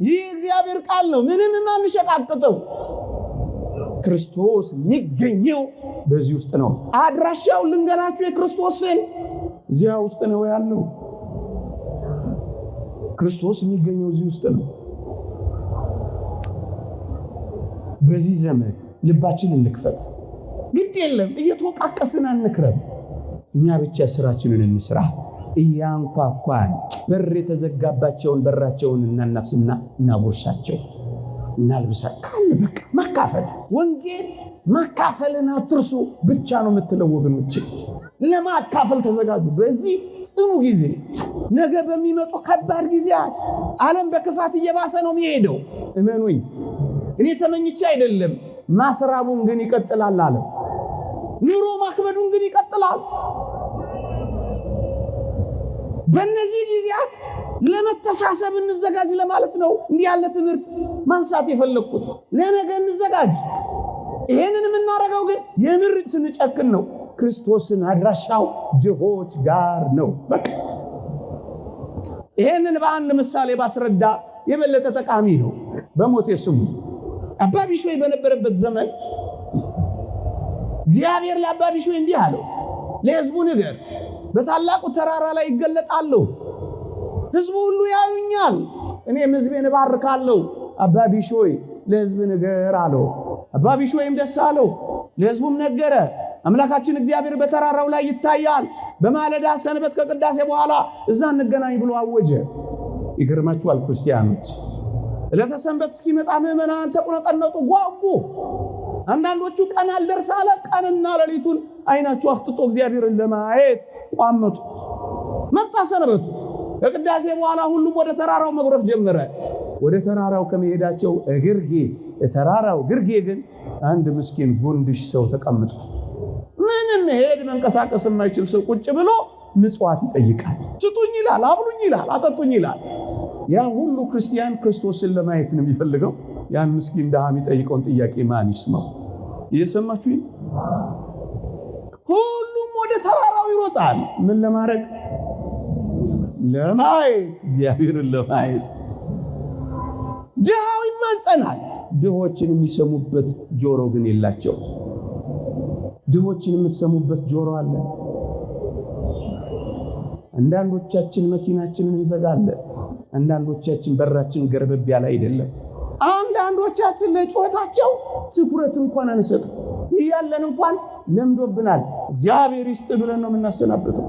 ይህ እግዚአብሔር ቃል ነው፣ ምንም የማንሸቃቅጠው። ክርስቶስ የሚገኘው በዚህ ውስጥ ነው። አድራሻው ልንገራችሁ፣ የክርስቶስን እዚያ ውስጥ ነው ያለው። ክርስቶስ የሚገኘው እዚህ ውስጥ ነው። በዚህ ዘመን ልባችንን እንክፈት። ግድ የለም እየተወቃቀስን አንክረም። እኛ ብቻ ስራችንን እንስራ። እያንኳኳን በር የተዘጋባቸውን በራቸውን እናናፍስና እናቦርሳቸው፣ እናልብሳ። ካለ በቃ ማካፈል። ወንጌል ማካፈልን አትርሱ ብቻ ነው የምትለው ወገኖች። ለማካፈል ተዘጋጁ። በዚህ ጽኑ ጊዜ ነገ በሚመጡ ከባድ ጊዜያት ዓለም በክፋት እየባሰ ነው የሚሄደው። እመኑኝ፣ እኔ ተመኝቼ አይደለም። ማስራቡን ግን ይቀጥላል አለ። ኑሮ ማክበዱን ግን ይቀጥላል። በእነዚህ ጊዜያት ለመተሳሰብ እንዘጋጅ ለማለት ነው እንዲህ ያለ ትምህርት ማንሳት የፈለኩት። ለነገ እንዘጋጅ። ይሄንን የምናደርገው ግን የምር ስንጨክን ነው። ክርስቶስን አድራሻው ድሆች ጋር ነው። በቃ ይሄንን በአንድ ምሳሌ ባስረዳ የበለጠ ጠቃሚ ነው። በሞቴ ስሙ አባ ቢሾይ በነበረበት ዘመን እግዚአብሔር ለአባ ቢሾይ እንዲህ አለው፣ ለሕዝቡ ንገር፣ በታላቁ ተራራ ላይ ይገለጣለሁ፣ ሕዝቡ ሁሉ ያዩኛል፣ እኔም ሕዝቤን እባርካለሁ። አባ ቢሾይ ለሕዝብ ንገር አለው። አባ ቢሾይም ደስ አለው፣ ለሕዝቡም ነገረ። አምላካችን እግዚአብሔር በተራራው ላይ ይታያል፣ በማለዳ ሰንበት ከቅዳሴ በኋላ እዛ እንገናኝ ብሎ አወጀ። ይገርማችኋል ክርስቲያኖች፣ ዕለተ ሰንበት እስኪመጣ ምዕመናን ተቆነጠነጡ፣ ጓጉ። አንዳንዶቹ ቀን አልደርስ አለ፣ ቀንና ሌሊቱን አይናቸው አፍጥጦ እግዚአብሔርን ለማየት ቋመጡ። መጣ ሰንበቱ። ከቅዳሴ በኋላ ሁሉም ወደ ተራራው መጉረፍ ጀመረ። ወደ ተራራው ከመሄዳቸው እግርጌ ተራራው ግርጌ ግን አንድ ምስኪን ጉንድሽ ሰው ተቀምጦ ምንም ሄድ መንቀሳቀስ የማይችል ሰው ቁጭ ብሎ ምጽዋት ይጠይቃል። ስጡኝ ይላል፣ አብሉኝ ይላል፣ አጠጡኝ ይላል። ያ ሁሉ ክርስቲያን ክርስቶስን ለማየት ነው የሚፈልገው። ያን ምስኪን ደሃ የሚጠይቀውን ጥያቄ ማን ይስማው? እየሰማችሁ? ሁሉም ወደ ተራራው ይሮጣል። ምን ለማድረግ? ለማየት፣ እግዚአብሔርን ለማየት። ድሃው ይማጸናል። ድሆችን የሚሰሙበት ጆሮ ግን የላቸው። ድሆችን የምትሰሙበት ጆሮ አለ። አንዳንዶቻችን መኪናችንን እንዘጋለን። አንዳንዶቻችን በራችን ገርበብ ያለ አይደለም። አንዳንዶቻችን ለጩኸታቸው ትኩረት እንኳን አንሰጥም። እያለን እንኳን ለምዶብናል። እግዚአብሔር ይስጥ ብለን ነው የምናሰናብተው።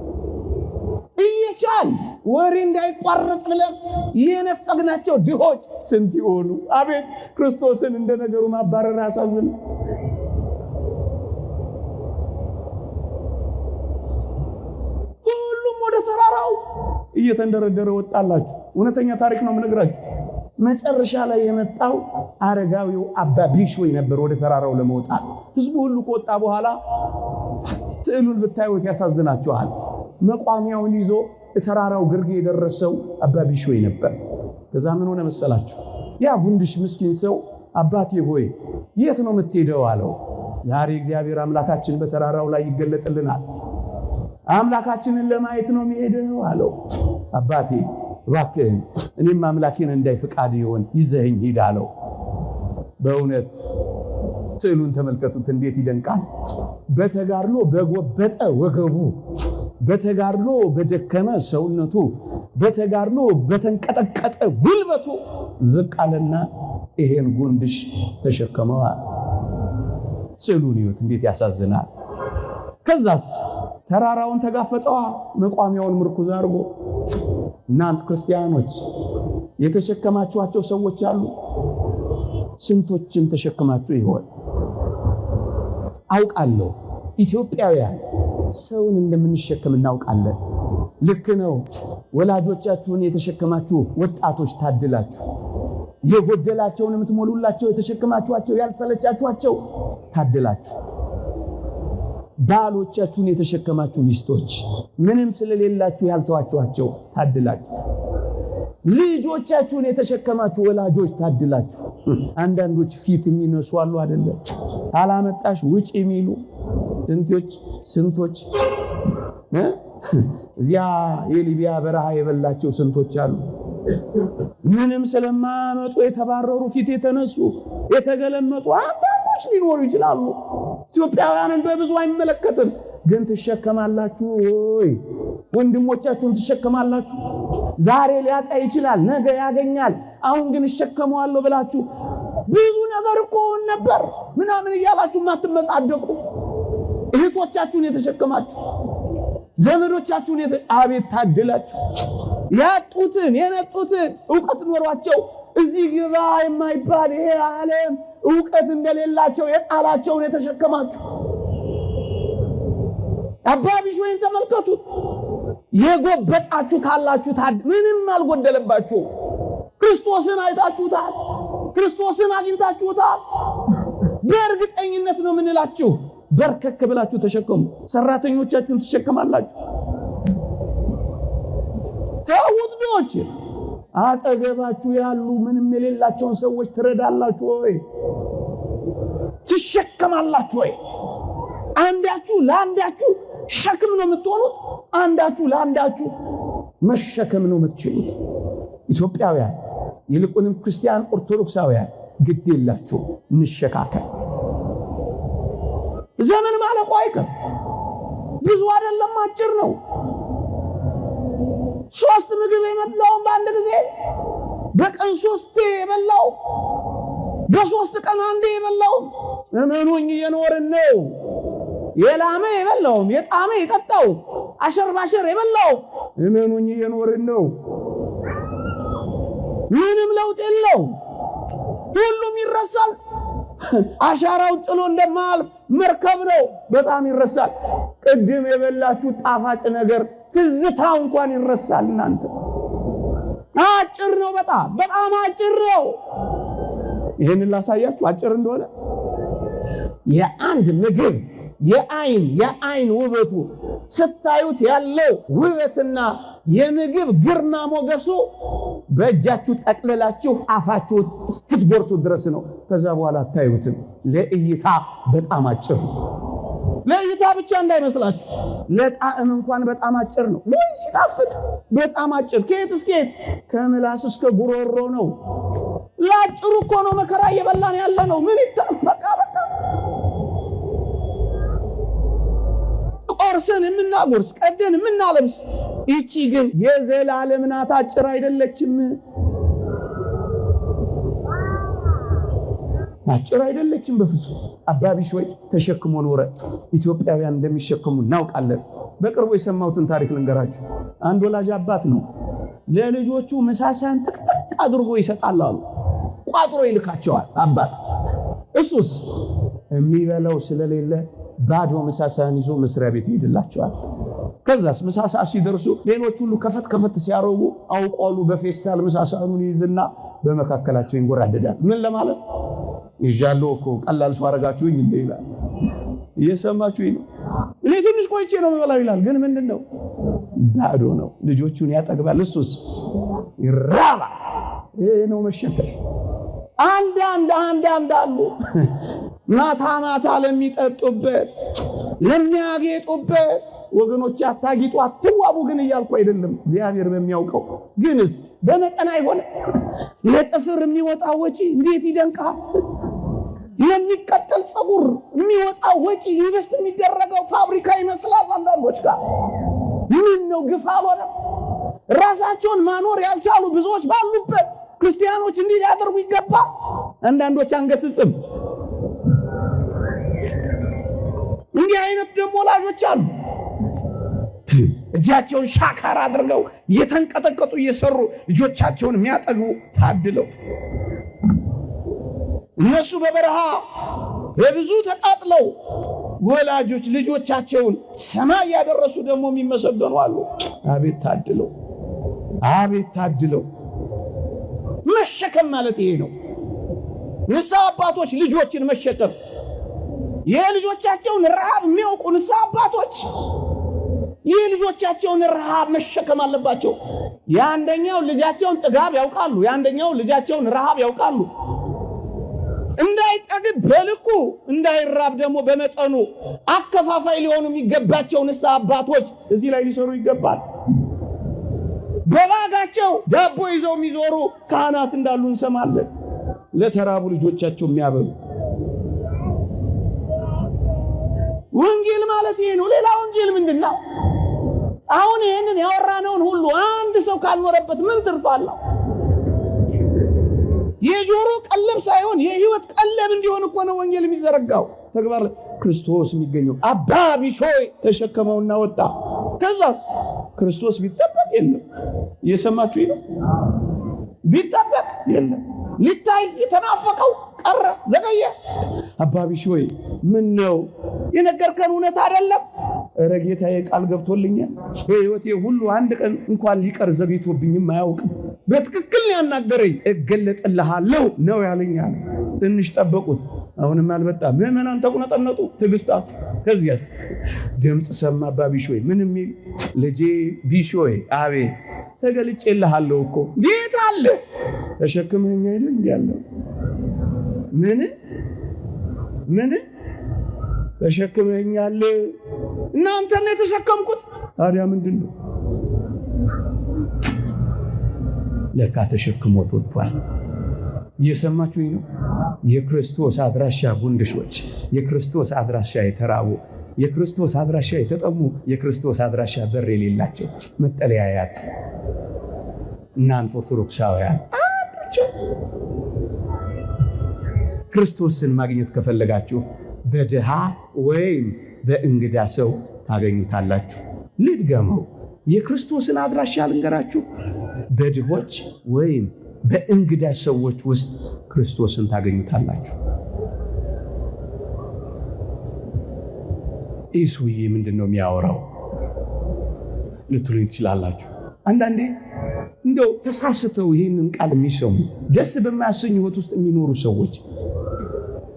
እየቻል ወሬ እንዳይቋረጥ ብለን የነፈግናቸው ድሆች ስንት ይሆኑ! አቤት ክርስቶስን እንደ ነገሩ ማባረር ያሳዝን። ሁሉም ወደ ተራራው እየተንደረደረ ወጣላችሁ። እውነተኛ ታሪክ ነው የምነግራችሁ። መጨረሻ ላይ የመጣው አረጋዊው አባ ቢሾይ ነበር ወደ ተራራው ለመውጣት። ህዝቡ ሁሉ ከወጣ በኋላ ስዕሉን ብታዩት ያሳዝናችኋል። መቋሚያውን ይዞ ተራራው ግርጌ የደረሰው አባ ቢሾይ ነበር። ከዛ ምን ሆነ መሰላችሁ? ያ ጉንድሽ ምስኪን ሰው አባቴ ሆይ የት ነው የምትሄደው አለው። ዛሬ እግዚአብሔር አምላካችን በተራራው ላይ ይገለጥልናል፣ አምላካችንን ለማየት ነው የሚሄደው አለው። አባቴ እባክህን እኔም አምላኬን እንዳይ ፍቃድ ይሆን ይዘኸኝ ሂድ አለው። በእውነት ስዕሉን ተመልከቱት፣ እንዴት ይደንቃል! በተጋድሎ በጎበጠ ወገቡ፣ በተጋድሎ በደከመ ሰውነቱ፣ በተጋድሎ በተንቀጠቀጠ ጉልበቱ ዝቅ አለና ይሄን ጉንድሽ ተሸከመዋል። ስዕሉን ይዩት፣ እንዴት ያሳዝናል! ከዛስ ተራራውን ተጋፈጠዋ፣ መቋሚያውን ምርኩዝ አድርጎ። እናንተ ክርስቲያኖች የተሸከማችኋቸው ሰዎች አሉ። ስንቶችን ተሸክማችሁ ይሆን? አውቃለሁ ኢትዮጵያውያን ሰውን እንደምንሸከም እናውቃለን። ልክ ነው። ወላጆቻችሁን የተሸከማችሁ ወጣቶች ታድላችሁ። የጎደላቸውን የምትሞሉላቸው የተሸከማችኋቸው ያልሰለቻችኋቸው ታድላችሁ። ባሎቻችሁን የተሸከማችሁ ሚስቶች ምንም ስለሌላችሁ ያልተዋችኋቸው ታድላችሁ። ልጆቻችሁን የተሸከማችሁ ወላጆች ታድላችሁ። አንዳንዶች ፊት የሚነሱ አሉ አይደለ? አላመጣሽ ውጭ የሚሉ ስንቶች እዚያ የሊቢያ በረሃ የበላቸው ስንቶች አሉ። ምንም ስለማያመጡ የተባረሩ ፊት የተነሱ የተገለመጡ አንዳንዶች ሊኖሩ ይችላሉ። ኢትዮጵያውያንን በብዙ አይመለከትም። ግን ትሸከማላችሁ ወይ? ወንድሞቻችሁን ትሸከማላችሁ? ዛሬ ሊያጣ ይችላል፣ ነገ ያገኛል። አሁን ግን እሸከመዋለሁ ብላችሁ ብዙ ነገር እኮ ነበር ምናምን እያላችሁ ማትመጻደቁ እህቶቻችሁን የተሸከማችሁ ዘመዶቻችሁን አቤት ታድላችሁ። ያጡትን የነጡትን ዕውቀት ኖሯቸው እዚህ ግባ የማይባል ይሄ ዓለም ዕውቀት እንደሌላቸው የጣላቸውን የተሸከማችሁ አባ ቢሾይን ተመልከቱት። የጎበጣችሁ ካላችሁ ምንም አልጎደለባችሁ። ክርስቶስን አይታችሁታል። ክርስቶስን አግኝታችሁታል። በእርግጠኝነት ነው የምንላችሁ። በርከክ ብላችሁ ተሸከሙ። ሰራተኞቻችሁን ትሸከማላችሁ። ተውጥዶች አጠገባችሁ ያሉ ምንም የሌላቸውን ሰዎች ትረዳላችሁ ወይ? ትሸከማላችሁ ወይ? አንዳችሁ ለአንዳችሁ ሸክም ነው የምትሆኑት። አንዳችሁ ለአንዳችሁ መሸከም ነው የምትችሉት። ኢትዮጵያውያን ይልቁንም ክርስቲያን ኦርቶዶክሳውያን ግድ የላችሁ፣ እንሸካከል። ዘመን ማለቁ አይቀር። ብዙ አይደለም፣ አጭር ነው። 3 ምግብ የመጣው በአንድ ጊዜ በቀን 3 የበላው በ3 ቀን አንዴ የበላው እመኑኝ እየኖርን ነው። የላመ የበላው የጣመ የጠጣው አሸር ባሸር የበላው እመኑኝ እየኖርን ነው። ምንም ለውጥ የለው። ሁሉም ይረሳል። አሻራው ጥሎ እንደማልፍ መርከብ ነው። በጣም ይረሳል። ቅድም የበላችሁ ጣፋጭ ነገር ትዝታው እንኳን ይረሳል። እናንተ አጭር ነው። በጣም አጭር ነው። ይሄንን ላሳያችሁ አጭር እንደሆነ የአንድ ምግብ የአይን ውበቱ ስታዩት ያለው ውበትና የምግብ ግርማ ሞገሱ በእጃችሁ ጠቅልላችሁ አፋችሁ እስክትጎርሱ ድረስ ነው። ከዛ በኋላ አታዩትም። ለእይታ በጣም አጭር ነው። ለእይታ ብቻ እንዳይመስላችሁ፣ ለጣዕም እንኳን በጣም አጭር ነው። ወይ ሲጣፍጥ በጣም አጭር። ከየት እስከ የት? ከምላስ እስከ ጉሮሮ ነው። ለአጭሩ እኮ ነው መከራ እየበላን ያለ ነው። ምን ይታበቃ ቆርሰን የምናጎርስ ቀደን የምናለብስ። ይቺ ግን የዘላለም ናት፣ አጭር አይደለችም። አጭር አይደለችም በፍጹም። አባ ቢሾይ ተሸክሞ ኖረ። ኢትዮጵያውያን እንደሚሸከሙ እናውቃለን። በቅርቡ የሰማሁትን ታሪክ ልንገራችሁ። አንድ ወላጅ አባት ነው። ለልጆቹ ምሳሳን ጥቅጥቅ አድርጎ ይሰጣል አሉ። ቋጥሮ ይልካቸዋል አባት። እሱስ የሚበላው ስለሌለ ባዶ ምሳሳን ይዞ መስሪያ ቤት ይሄድላቸዋል። ከዛስ ምሳሳ ሲደርሱ ሌሎች ሁሉ ከፈት ሲያረጉ አውቋሉ በፌስታል ምሳሳኑን ይዝና በመካከላቸው ይንጎራደዳል። ምን ለማለት ይዣለው እኮ ቀላል ሰው አረጋችሁኝ እንደ ይላል። እየሰማችሁኝ ነው? እኔ ትንሽ ቆይቼ ነው የምበላው ይላል። ግን ምንድነው? ባዶ ነው። ልጆቹን ያጠግባል፣ እሱስ ይራባል። ይሄ ነው መሸከም። አንዳንድ አሉ ማታ ለሚጠጡበት ለሚያጌጡበት። ወገኖች አታጊጡ አትዋቡ ግን እያልኩ አይደለም፣ እግዚአብሔር በሚያውቀው። ግንስ በመጠን አይሆን። ለጥፍር የሚወጣው ወጪ እንዴት ይደንቃል! የሚቀጠል ጸጉር የሚወጣው ወጪ ኢንቨስት የሚደረገው ፋብሪካ ይመስላል አንዳንዶች ጋር። ምን ነው ግፍ አልሆነም? ራሳቸውን ማኖር ያልቻሉ ብዙዎች ባሉበት ክርስቲያኖች እንዲህ ሊያደርጉ ይገባል። አንዳንዶች አንገስጽም። እንዲህ አይነት ደግሞ ወላጆች አሉ። እጃቸውን ሻካራ አድርገው እየተንቀጠቀጡ እየሰሩ ልጆቻቸውን የሚያጠግቡ ታድለው። እነሱ በበረሃ በብዙ ተቃጥለው ወላጆች ልጆቻቸውን ሰማይ ያደረሱ ደግሞ የሚመሰገኑ አሉ። አቤት ታድለው፣ አቤት ታድለው። መሸከም ማለት ይሄ ነው። ንስሐ አባቶች ልጆችን መሸከም፣ የልጆቻቸውን ረሃብ የሚያውቁ ንስሐ አባቶች የልጆቻቸውን ረሃብ መሸከም አለባቸው። የአንደኛው ልጃቸውን ጥጋብ ያውቃሉ፣ የአንደኛው ልጃቸውን ረሃብ ያውቃሉ። እንዳይጠግብ በልኩ እንዳይራብ ደግሞ በመጠኑ አከፋፋይ ሊሆኑ የሚገባቸው ንስሐ አባቶች እዚህ ላይ ሊሰሩ ይገባል። በባጋቸው ዳቦ ይዘው የሚዞሩ ካህናት እንዳሉ እንሰማለን። ለተራቡ ልጆቻቸው የሚያበሉ። ወንጌል ማለት ይሄ ነው። ሌላ ወንጌል ምንድነው? አሁን ይሄንን ያወራነውን ሁሉ አንድ ሰው ካልኖረበት ምን ትርፍ አለው? የጆሮ ቀለብ ሳይሆን የህይወት ቀለብ እንዲሆን እኮ ነው ወንጌል የሚዘረጋው። ተግባር ክርስቶስ የሚገኘው አባ ቢሾይ ተሸከመውና ወጣ። ከዛስ ክርስቶስ ቢጠበቅ የለም። እየሰማችሁ ነው? ቢጠበቅ የለም። ሊታይ የተናፈቀው ቀረ ዘገየ። አባ ቢሾይ ምን ነው የነገርከን እውነት አይደለም? ኧረ ጌታዬ ቃል ገብቶልኛል። በሕይወቴ ሁሉ አንድ ቀን እንኳን ሊቀር ዘግይቶብኝም አያውቅም። በትክክል ያናገረኝ እገለጥልሃለሁ ነው ያለኛል። ትንሽ ጠበቁት፣ አሁንም አልመጣም። ምዕመናን ተቁነጠነጡ፣ ትዕግስታት። ከዚያስ ድምፅ ሰማ። አባ ቢሾይ ምን የሚል? ልጄ ቢሾይ አቤት ተገልጬልሃለሁ እኮ። ጌታ አለ ተሸክመኝ አይደል እንዴ ያለው? ምን ተሸክመኛል? እናንተ ነው የተሸከምኩት። ታዲያ ምንድነው? ለካ ተሸክሞት ወጥቷል። እየሰማችሁኝ ነው? የክርስቶስ አድራሻ ጉንድሾች፣ የክርስቶስ አድራሻ የተራቡ፣ የክርስቶስ አድራሻ የተጠሙ፣ የክርስቶስ አድራሻ በር የሌላቸው፣ መጠለያ ያጡ እናንተ ኦርቶዶክሳውያን ክርስቶስን ማግኘት ከፈለጋችሁ በድሃ ወይም በእንግዳ ሰው ታገኙታላችሁ። ልድገመው፣ የክርስቶስን አድራሻ ልንገራችሁ። በድሆች ወይም በእንግዳ ሰዎች ውስጥ ክርስቶስን ታገኙታላችሁ። ይህ ሰውዬ ምንድን ነው የሚያወራው ልትሉኝ ትችላላችሁ። አንዳንዴ እንደው ተሳስተው ይህንን ቃል የሚሰሙ ደስ በማያሰኝ ሕይወት ውስጥ የሚኖሩ ሰዎች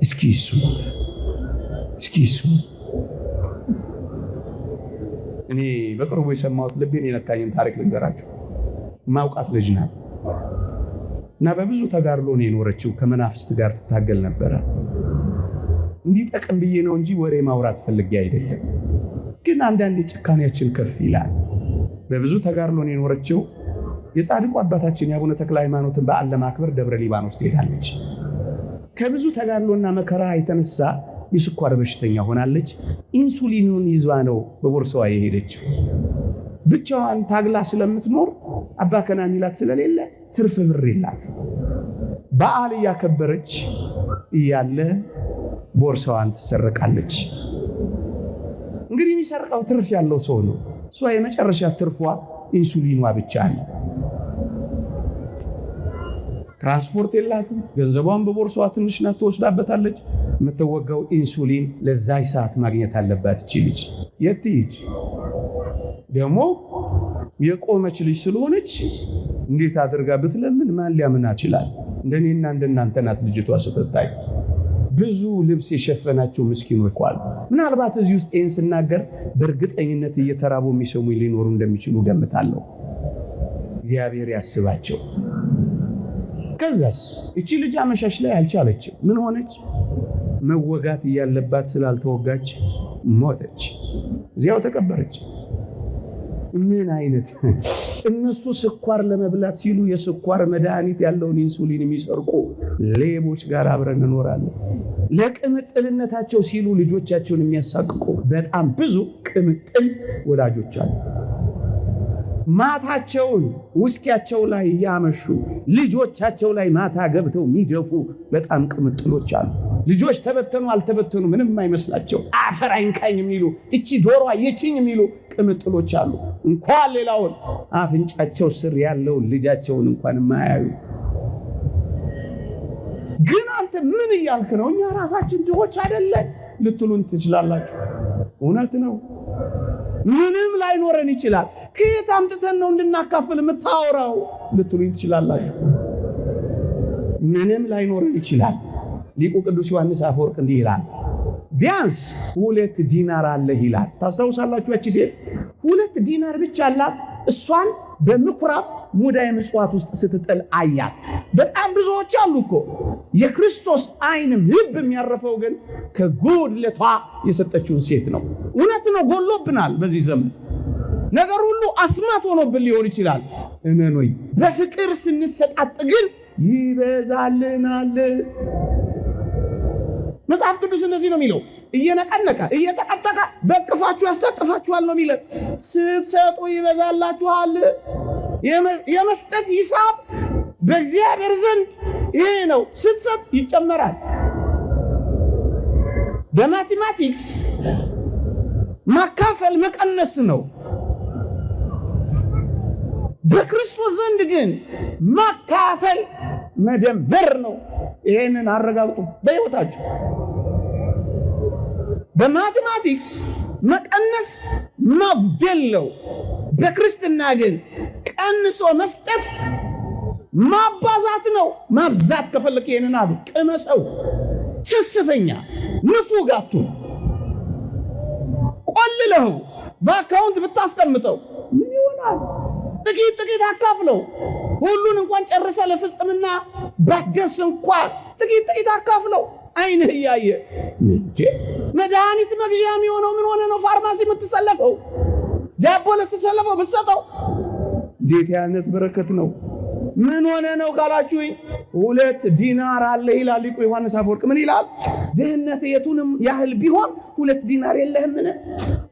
እስኪ ይስሙት። እኔ በቅርቡ የሰማሁት ልቤን የነካኝን ታሪክ ልንገራችሁ። ማውቃት ልጅ ናት እና በብዙ ተጋድሎ ነው የኖረችው። ከመናፍስት ጋር ትታገል ነበረ። እንዲጠቅም ብዬ ነው እንጂ ወሬ ማውራት ፈልጌ አይደለም። ግን አንዳንዴ ጭካኔያችን ከፍ ይላል። በብዙ ተጋድሎ ነው የኖረችው። የጻድቁ አባታችን የአቡነ ተክለ ሃይማኖትን በዓል ለማክበር ደብረ ሊባኖስ ትሄዳለች። ከብዙ ተጋድሎና መከራ የተነሳ የስኳር በሽተኛ ሆናለች። ኢንሱሊኑን ይዟ ነው በቦርሳዋ የሄደችው። ብቻዋን ታግላ ስለምትኖር አባ ከና ሚላት ስለሌለ ትርፍ ብር የላት። በዓል እያከበረች እያለ ቦርሳዋን ትሰረቃለች። እንግዲህ የሚሰርቀው ትርፍ ያለው ሰው ነው። እሷ የመጨረሻ ትርፏ ኢንሱሊኗ ብቻ ነው። ትራንስፖርት የላትም። ገንዘቧን በቦርሳዋ ትንሽ ናት፣ ትወስዳበታለች። የምትወጋው ኢንሱሊን ለዛይ ሰዓት ማግኘት አለባት። እቺ ልጅ የት ትሂድ? ደግሞ የቆመች ልጅ ስለሆነች እንዴት አድርጋ ብትለምን ማን ሊያምን ይችላል? እንደኔና እንደናንተ ናት ልጅቷ ስትታይ። ብዙ ልብስ የሸፈናቸው ምስኪኖች አሉ። ምናልባት እዚህ ውስጥ ይህን ስናገር በእርግጠኝነት እየተራቡ የሚሰሙ ሊኖሩ እንደሚችሉ ገምታለሁ። እግዚአብሔር ያስባቸው። ከዛስ እቺ ልጅ አመሻሽ ላይ አልቻለችም። ምን ሆነች? መወጋት እያለባት ስላልተወጋች ሞተች። እዚያው ተቀበረች። ምን አይነት እነሱ ስኳር ለመብላት ሲሉ የስኳር መድኃኒት ያለውን ኢንሱሊን የሚሰርቁ ሌቦች ጋር አብረን እንኖራለን። ለቅምጥልነታቸው ሲሉ ልጆቻቸውን የሚያሳቅቁ በጣም ብዙ ቅምጥል ወላጆች አሉ። ማታቸውን ውስኪያቸው ላይ ያመሹ ልጆቻቸው ላይ ማታ ገብተው የሚደፉ በጣም ቅምጥሎች አሉ። ልጆች ተበተኑ አልተበተኑ ምንም አይመስላቸው፣ አፈር አይንካኝ የሚሉ እቺ ዶሮ አየችኝ የሚሉ ቅምጥሎች አሉ። እንኳን ሌላውን አፍንጫቸው ስር ያለውን ልጃቸውን እንኳን የማያዩ። ግን አንተ ምን እያልክ ነው? እኛ ራሳችን ድሆች አይደለን ልትሉን ትችላላችሁ። እውነት ነው። ምንም ላይኖረን ይችላል። ከየት አምጥተን ነው እንድናካፍል የምታወራው ልትሉኝ ትችላላችሁ። ምንም ላይኖረን ይችላል። ሊቁ ቅዱስ ዮሐንስ አፈወርቅ እንዲህ ይላል፣ ቢያንስ 2 ዲናር አለህ ይላል። ታስታውሳላችሁ? ያቺ ሴት 2 ዲናር ብቻ አላት። እሷን በምኩራብ ሙዳየ ምጽዋት ውስጥ ስትጥል አያት። በጣም ብዙዎች አሉ እኮ። የክርስቶስ ዓይንም ልብ የሚያረፈው ግን ከጉድለቷ የሰጠችውን ሴት ነው። እውነት ነው፣ ጎሎብናል። በዚህ ዘመን ነገር ሁሉ አስማት ሆኖብን ሊሆን ይችላል። እመኖኝ፣ በፍቅር ስንሰጣጥ ግን ይበዛልናል። መጽሐፍ ቅዱስ እንደዚህ ነው የሚለው፣ እየነቀነቀ እየተቀጠቀ በቅፋችሁ ያስታቅፋችኋል ነው የሚለው። ስትሰጡ ይበዛላችኋል። የመስጠት ሂሳብ በእግዚአብሔር ዘንድ ይሄ ነው። ስትሰጥ ይጨመራል። በማቴማቲክስ ማካፈል መቀነስ ነው። በክርስቶስ ዘንድ ግን ማካፈል መደመር ነው። ይሄንን አረጋግጡ በሕይወታችሁ። በማቴማቲክስ መቀነስ ማጉደል ነው። በክርስትና ግን ቀንሶ መስጠት ማባዛት ነው። ማብዛት ከፈለክ ይሄንን አሉ ቅመሰው። ስስተኛ ንፉግ አትሁን። ቆልለው በአካውንት ብታስቀምጠው ምን ይሆናል? ጥቂት አካፍለው። ሁሉን እንኳን ጨርሰ ለፍጽምና ባደርስ እንኳን ጥቂት አካፍለው። አይንህ እያየ መድኃኒት መግዣ የሚሆነው ምን ሆነ ነው? ፋርማሲ የምትሰለፈው ዳቦ ለተሰለፈው ብትሰጠው እንዴት ያነት በረከት ነው? ምን ሆነ ነው ካላችሁኝ 2 ዲናር አለ ይላል ሊቁ ዮሐንስ አፈወርቅ። ምን ይላል? ድህነት የቱንም ያህል ቢሆን 2 ዲናር የለህምን?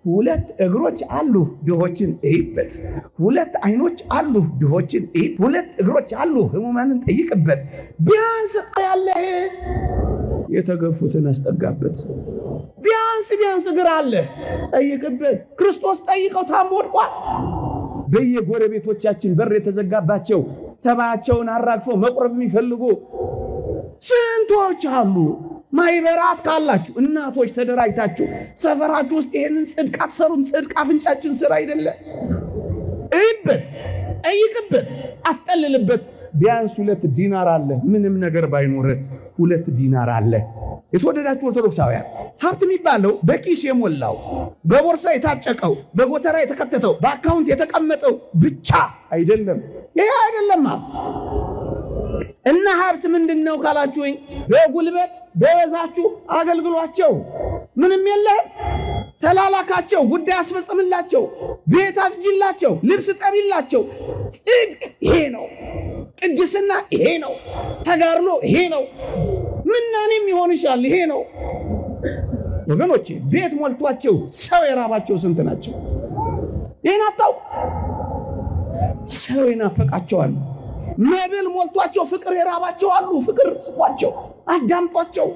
2 እግሮች አሉ ድሆችን እይበት። 2 አይኖች አሉ ድሆችን እይ። 2 እግሮች አሉ ህሙማንን ጠይቅበት። ቢያንስ ያለህ የተገፉትን አስጠጋበት። ቢያንስ እግር አለ ጠይቅበት። ክርስቶስ ጠይቀው ታሞ ወድቋል። በየጎረቤቶቻችን በር የተዘጋባቸው ተባያቸውን አራግፈው መቁረብ የሚፈልጉ ስንቶች አሉ። ማይበራት ካላችሁ እናቶች ተደራጅታችሁ ሰፈራችሁ ውስጥ ይሄንን ጽድቅ አትሰሩም? ጽድቅ አፍንጫችን ስራ አይደለ? እይበት፣ ጠይቅበት፣ አስጠልልበት። ቢያንስ 2 ዲናር አለ። ምንም ነገር ባይኖር 2 ዲናር አለ። የተወደዳችሁ ኦርቶዶክሳውያን ሀብት የሚባለው በኪስ የሞላው በቦርሳ የታጨቀው በጎተራ የተከተተው በአካውንት የተቀመጠው ብቻ አይደለም። ይሄ አይደለም ሀብት። እና ሀብት ምንድነው ካላችሁኝ በጉልበት በወዛችሁ አገልግሏቸው። ምንም የለህም ተላላካቸው፣ ጉዳይ አስፈጽምላቸው፣ ቤት አስጅላቸው፣ ልብስ ጠቢላቸው። ጽድቅ ይሄ ነው። ቅድስና ይሄ ነው። ተጋድሎ ይሄ ነው። ምናኔም ይሆንሻል ይሄ ነው። ወገኖቼ ቤት ሞልቷቸው ሰው የራባቸው ስንት ናቸው? ይሄን አታውቁ? ሰው ይናፈቃቸዋል። መብል ሞልቷቸው ፍቅር የራባቸው አሉ። ፍቅር ስጧቸው፣ አዳምጧቸው።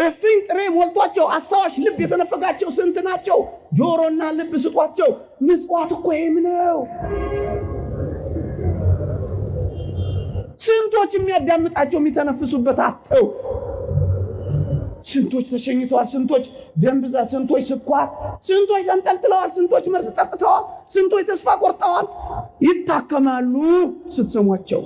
እፍኝ ጥሬ ሞልቷቸው አስታዋሽ ልብ የተነፈጋቸው ስንት ናቸው? ጆሮና ልብ ስጧቸው። ምጽዋት እኮ ይሄም ነው። ስንቶች የሚያዳምጣቸው የሚተነፍሱበት አጥተው፣ ስንቶች ተሸኝተዋል፣ ስንቶች ደም ብዛት፣ ስንቶች ስኳር፣ ስንቶች ተንጠልጥለዋል፣ ስንቶች መርዝ ጠጥተዋል፣ ስንቶች ተስፋ ቆርጠዋል። ይታከማሉ ስትሰሟቸው።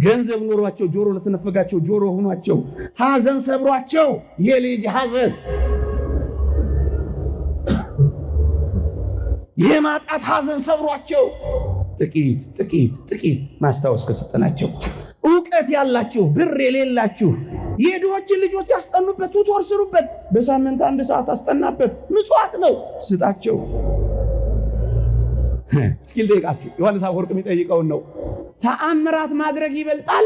ገንዘብ ኖሯቸው ጆሮ ለተነፈጋቸው ጆሮ ሆኗቸው፣ ሐዘን ሰብሯቸው የልጅ ሐዘን የማጣት ሐዘን ሰብሯቸው ጥቂት ማስታወስ ከሰጠናቸው። ዕውቀት ያላችሁ ብር የሌላችሁ የድሆችን ልጆች አስጠኑበት፣ ቱቶር ስሩበት። በሳምንት 1 ሰዓት አስጠናበት። ምጽዋት ነው፣ ስጣቸው። እስኪ ልጠይቃችሁ፣ ዮሐንስ አፈወርቅ የሚጠይቀውን ነው። ተአምራት ማድረግ ይበልጣል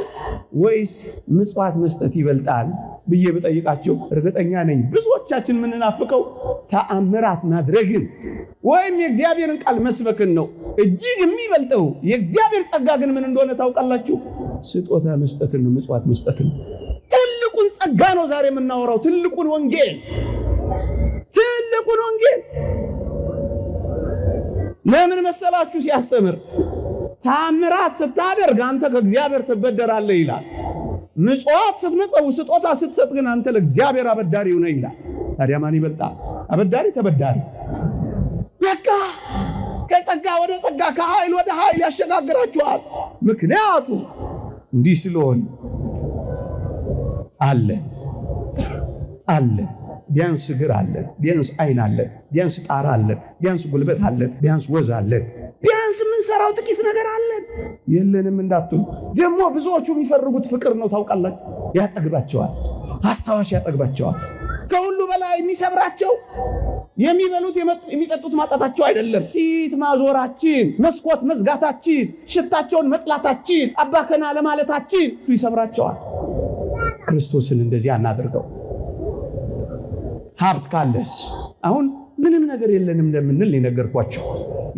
ወይስ ምጽዋት መስጠት ይበልጣል ብዬ ብጠይቃችሁ እርግጠኛ ነኝ ብዙዎቻችን የምንናፍቀው ተአምራት ማድረግን ወይም የእግዚአብሔርን ቃል መስበክን ነው። እጅግ የሚበልጠው የእግዚአብሔር ጸጋ ግን ምን እንደሆነ ታውቃላችሁ? ስጦታ መስጠትን ነው፣ ምጽዋት መስጠትን። ትልቁን ጸጋ ነው ዛሬ የምናወራው፣ ትልቁን ወንጌል። ለምን መሰላችሁ? ሲያስተምር ተአምራት ስታደርግ አንተ ከእግዚአብሔር ትበደራለህ ይላል። ምጽዋት ስትመጸው ስጦታ ስትሰጥ ግን አንተ ለእግዚአብሔር አበዳሪው ነህ ይላል። ታዲያ ማን ይበልጣል? አበዳሪ ተበዳሪ? በቃ ከጸጋ ወደ ጸጋ ከኃይል ወደ ኃይል ያሸጋግራችኋል። ምክንያቱም እንዲህ ስለሆነ አለ ቢያንስ እግር አለ፣ ቢያንስ አይን አለ፣ ቢያንስ ጣራ አለ፣ ቢያንስ ጉልበት አለ፣ ቢያንስ ወዝ አለ፣ ቢያንስ የምንሰራው ጥቂት ነገር አለ። የለንም እንዳትሉ። ደግሞ ብዙዎቹ የሚፈልጉት ፍቅር ነው ታውቃላችሁ። ያጠግባቸዋል፣ አስታዋሽ ያጠግባቸዋል። ከሁሉ በላይ የሚሰብራቸው የሚበሉት የሚጠጡት ማጣታቸው አይደለም፣ ፊት ማዞራችን፣ መስኮት መዝጋታችን፣ ሽታቸውን መጥላታችን፣ አባከና ለማለታችን ይሰብራቸዋል። ክርስቶስን እንደዚህ አናድርገው። ሀብት ካለስ አሁን ምንም ነገር የለንም እንደምንል የነገርኳቸው።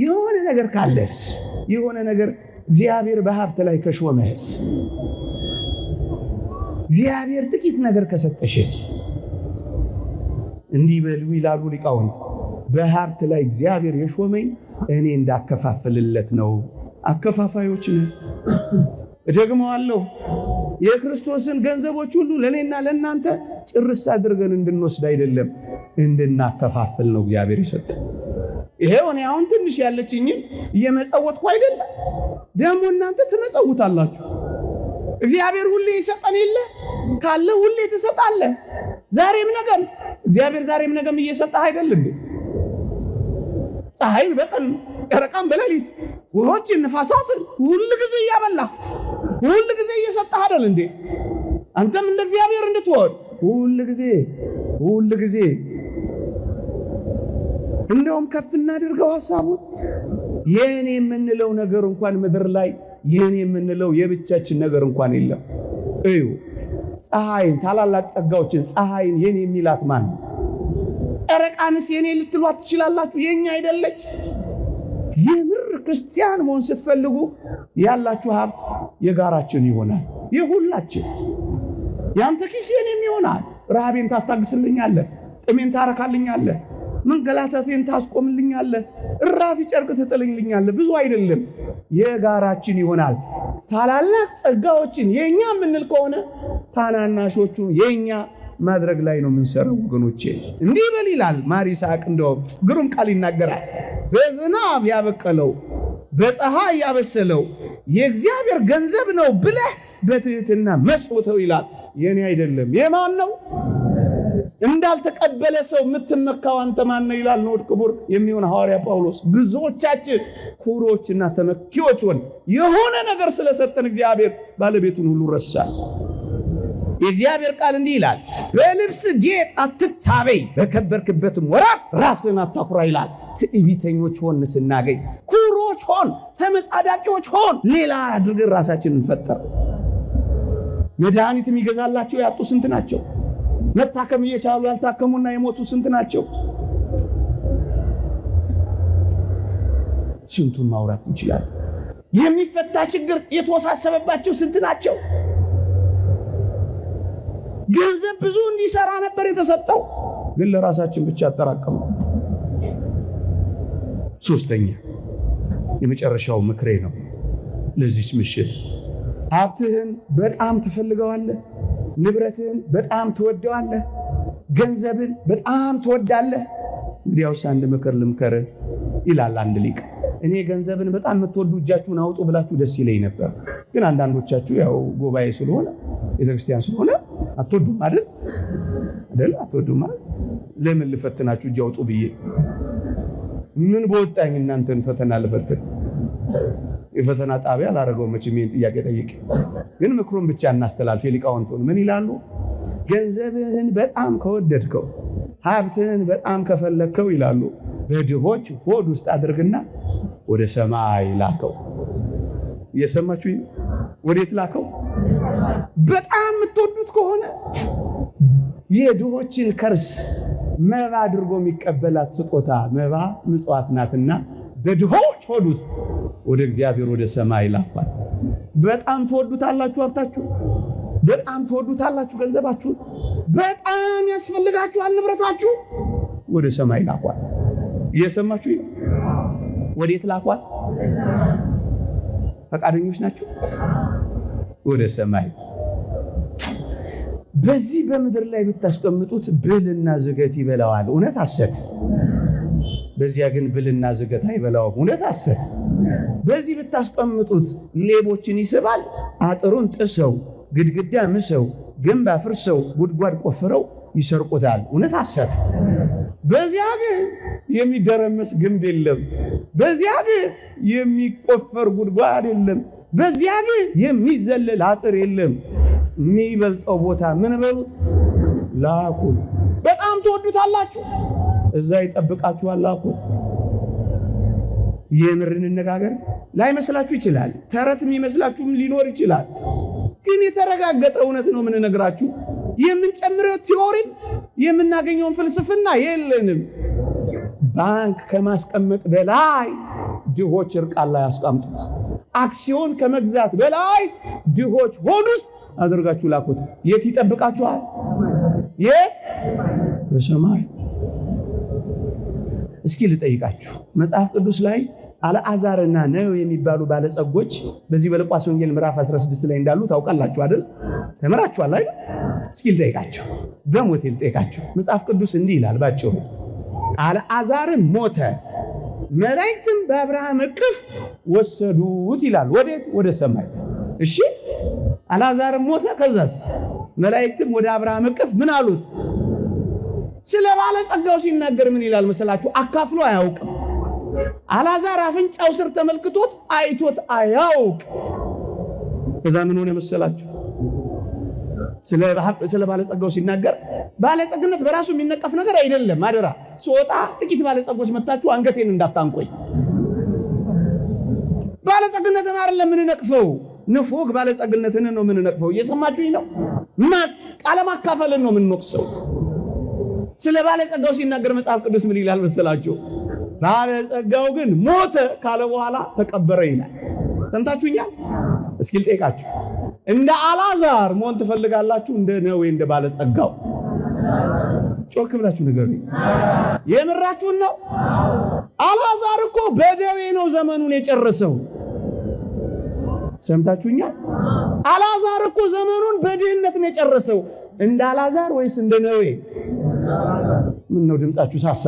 የሆነ ነገር ካለስ፣ የሆነ ነገር እግዚአብሔር በሀብት ላይ ከሾመህስ፣ እግዚአብሔር ጥቂት ነገር ከሰጠሽስ፣ እንዲህ በሉ ይላሉ ሊቃውንት፣ በሀብት ላይ እግዚአብሔር የሾመኝ እኔ እንዳከፋፍልለት ነው። አከፋፋዮች ነን። እደግመዋለሁ፣ የክርስቶስን ገንዘቦች ሁሉ ለኔና ለእናንተ ጭርስ አድርገን እንድንወስድ አይደለም እንድናከፋፍል ነው እግዚአብሔር የሰጠን። ይሄው እኔ አሁን ትንሽ ያለችኝን እየመጸወትኩ አይደለም፣ ደግሞ እናንተ ትመጸውታላችሁ። እግዚአብሔር ሁሌ ይሰጠን የለ ካለ ሁሌ ትሰጣለህ። ዛሬም ነገም እግዚአብሔር ዛሬም ነገም እየሰጠህ አይደል እንዴ? ፀሐይን በቀን ጨረቃን በሌሊት ውሆችን ንፋሳትን ሁሉ ጊዜ እያበላህ ሁሉ ጊዜ እየሰጠህ አይደል እንዴ? አንተም እንደ እግዚአብሔር እንድትሆን ሁሉ ጊዜ እንደውም ከፍ እናድርገው ሐሳቡን። የኔ የምንለው ነገር እንኳን ምድር ላይ የኔ የምንለው የብቻችን ነገር እንኳን የለም። እዩ ፀሐይን፣ ታላላቅ ጸጋዎችን ፀሐይን የኔ የሚላት ማን ነው? ጨረቃንስ የኔ ልትሏት ትችላላችሁ? የኛ አይደለች? የምር ክርስቲያን መሆን ስትፈልጉ ያላችሁ ሀብት የጋራችን ይሆናል፣ የሁላችን። ያንተ ኪስ የኔም ይሆናል። ረሃቤን ታስታግስልኛለህ፣ ጥሜን ታረካልኛለህ፣ መንገላታቴን ታስቆምልኛለህ፣ እራፊ ጨርቅ ትጥልልኛለህ። ብዙ አይደለም የጋራችን ይሆናል። ታላላቅ ጸጋዎችን የኛ የምንል ከሆነ ታናናሾቹ የኛ ማድረግ ላይ ነው የምንሰራው ወገኖቼ። እንዲህ በል ይላል ማር ይስሐቅ፣ እንደውም ግሩም ቃል ይናገራል። በዝናብ ያበቀለው በፀሐይ ያበሰለው የእግዚአብሔር ገንዘብ ነው ብለህ በትህትና መጽውተው ይላል። የኔ አይደለም የማን ነው? እንዳልተቀበለ ሰው የምትመካው አንተ ማን ነው ይላል ንዑድ ክቡር የሚሆን ሐዋርያ ጳውሎስ። ብዙዎቻችን ኩሮችና ተመኪዎች ሆን የሆነ ነገር ስለሰጠን እግዚአብሔር ባለቤቱን ሁሉ ረሳል። የእግዚአብሔር ቃል እንዲህ ይላል፣ በልብስ ጌጥ አትታበይ፣ በከበርክበትም ወራት ራስን አታኩራ ይላል። ትዕቢተኞች ሆን ስናገኝ፣ ኩሮች ሆን፣ ተመጻዳቂዎች ሆን፣ ሌላ አድርገን ራሳችንን እንፈጠር። መድኃኒት የሚገዛላቸው ያጡ ስንት ናቸው? መታከም እየቻሉ ያልታከሙና የሞቱ ስንት ናቸው? ስንቱን ማውራት እንችላለን። የሚፈታ ችግር የተወሳሰበባቸው ስንት ናቸው? ገንዘብ ብዙ እንዲሰራ ነበር የተሰጠው፣ ግን ለራሳችን ብቻ አጠራቀሙ። ሶስተኛ የመጨረሻው ምክሬ ነው ለዚች ምሽት። ሀብትህን በጣም ትፈልገዋለህ፣ ንብረትህን በጣም ትወደዋለህ፣ ገንዘብን በጣም ትወዳለህ። እንግዲያውስ አንድ ምክር ልምከርህ ይላል አንድ ሊቅ። እኔ ገንዘብን በጣም የምትወዱ እጃችሁን አውጡ ብላችሁ ደስ ይለኝ ነበር፣ ግን አንዳንዶቻችሁ ያው ጉባኤ ስለሆነ ቤተክርስቲያን ስለሆነ አትወዱም አይደል? አትወዱም አይደል? ለምን ልፈትናችሁ እጅ አውጡ ብዬ? ምን በወጣኝ እናንተን ፈተና ልፈትን? የፈተና ጣቢያ አላረገው መቼም ይሄን ጥያቄ ጠይቄ። ግን ምክሩን ብቻ እናስተላልፍ። ሊቃውንቱን ምን ይላሉ? ገንዘብህን በጣም ከወደድከው፣ ሀብትህን በጣም ከፈለግከው ይላሉ፣ በድሆች ሆድ ውስጥ አድርግና ወደ ሰማይ ላከው። እየሰማችሁኝ? ወዴት ላከው? በጣም የምትወዱት ከሆነ የድሆችን ከርስ መባ አድርጎ የሚቀበላት ስጦታ መባ ምጽዋት ናትና በድሆች ሆድ ውስጥ ወደ እግዚአብሔር ወደ ሰማይ ላኳት። በጣም ትወዱታላችሁ ሀብታችሁ፣ በጣም ትወዱታላችሁ ገንዘባችሁ፣ በጣም ያስፈልጋችኋል ንብረታችሁ፣ ወደ ሰማይ ላኳት። እየሰማችሁ? ወዴት ላኳት? ፈቃደኞች ናችሁ? ወደ ሰማይ። በዚህ በምድር ላይ ብታስቀምጡት ብልና ዝገት ይበላዋል፣ እውነት ሐሰት። በዚያ ግን ብልና ዝገት አይበላውም፣ እውነት ሐሰት። በዚህ ብታስቀምጡት ሌቦችን ይስባል፣ አጥሩን ጥሰው ግድግዳ ምሰው ግንብ አፍርሰው ጉድጓድ ቆፍረው ይሰርቁታል፣ እውነት ሐሰት። በዚያ ግን የሚደረመስ ግንብ የለም፣ በዚያ ግን የሚቆፈር ጉድጓድ የለም፣ በዚያ ግን የሚዘለል አጥር የለም። የሚበልጠው ቦታ ምን በሉት? ላኩት። በጣም ትወዱታላችሁ፣ እዛ ይጠብቃችኋል፣ ላኩት። የምር እንነጋገር። ላይመስላችሁ ይችላል፣ ተረት የሚመስላችሁም ሊኖር ይችላል፣ ግን የተረጋገጠ እውነት ነው የምንነግራችሁ። የምንጨምረው ቲዮሪም የምናገኘውን ፍልስፍና የለንም። ባንክ ከማስቀመጥ በላይ ድሆች እርቃን ላይ አስቀምጡት። አክሲዮን ከመግዛት በላይ ድሆች ሆድ ውስጥ አድርጋችሁ ላኩት። የት ይጠብቃችኋል? የት? በሰማይ። እስኪ ልጠይቃችሁ፣ መጽሐፍ ቅዱስ ላይ አልዓዛርና ነዌ የሚባሉ ባለጸጎች በዚህ በሉቃስ ወንጌል ምዕራፍ 16 ላይ እንዳሉ ታውቃላችሁ አይደል? ተመራችኋል አይደል? እስኪ ልጠይቃችሁ፣ በሞቴ ልጠይቃችሁ። መጽሐፍ ቅዱስ እንዲህ ይላል ባጭሩ፣ አልዓዛርም ሞተ፣ መላእክትም በአብርሃም እቅፍ ወሰዱት ይላል። ወዴት? ወደ ሰማይ። እሺ፣ አልዓዛርም ሞተ፣ ከዛስ መላእክትም ወደ አብርሃም እቅፍ ምን አሉት? ስለ ባለጸጋው ሲናገር ምን ይላል መሰላችሁ? አካፍሎ አያውቅም። አልዓዛር አፍንጫው ስር ተመልክቶት አይቶት አያውቅ። ከዛ ምን ሆነ መሰላችሁ? ስለ ባለጸጋው ሲናገር ባለጸግነት በራሱ የሚነቀፍ ነገር አይደለም። አደራ ሲወጣ ጥቂት ባለጸጎች መጣችሁ አንገቴን እንዳታንቆይ። ባለጸግነትን አይደለም ምን ነቅፈው፣ ንፉግ ባለጸግነትን ነው ምን ነቅፈው። እየሰማችሁኝ ነው? ቃለ ማካፈልን ነው ምን ነቅሰው። ስለ ባለጸጋው ሲናገር መጽሐፍ ቅዱስ ምን ይላል መሰላችሁ? ባለጸጋው ግን ሞተ ካለ በኋላ ተቀበረ ይላል። ሰምታችሁኛል? እስኪ ልጠይቃችሁ፣ እንደ አልዓዛር መሆን ትፈልጋላችሁ? እንደ ነዌ እንደ ባለጸጋው? ጮክ ብላችሁ ንገሩኝ። የምራችሁን ነው? አልዓዛር እኮ በደዌ ነው ዘመኑን የጨረሰው። ሰምታችሁኛል? አልዓዛር እኮ ዘመኑን በድህነት ነው የጨረሰው። እንደ አልዓዛር ወይስ እንደ ነዌ? ምን ነው ድምጻችሁ ሳሳ?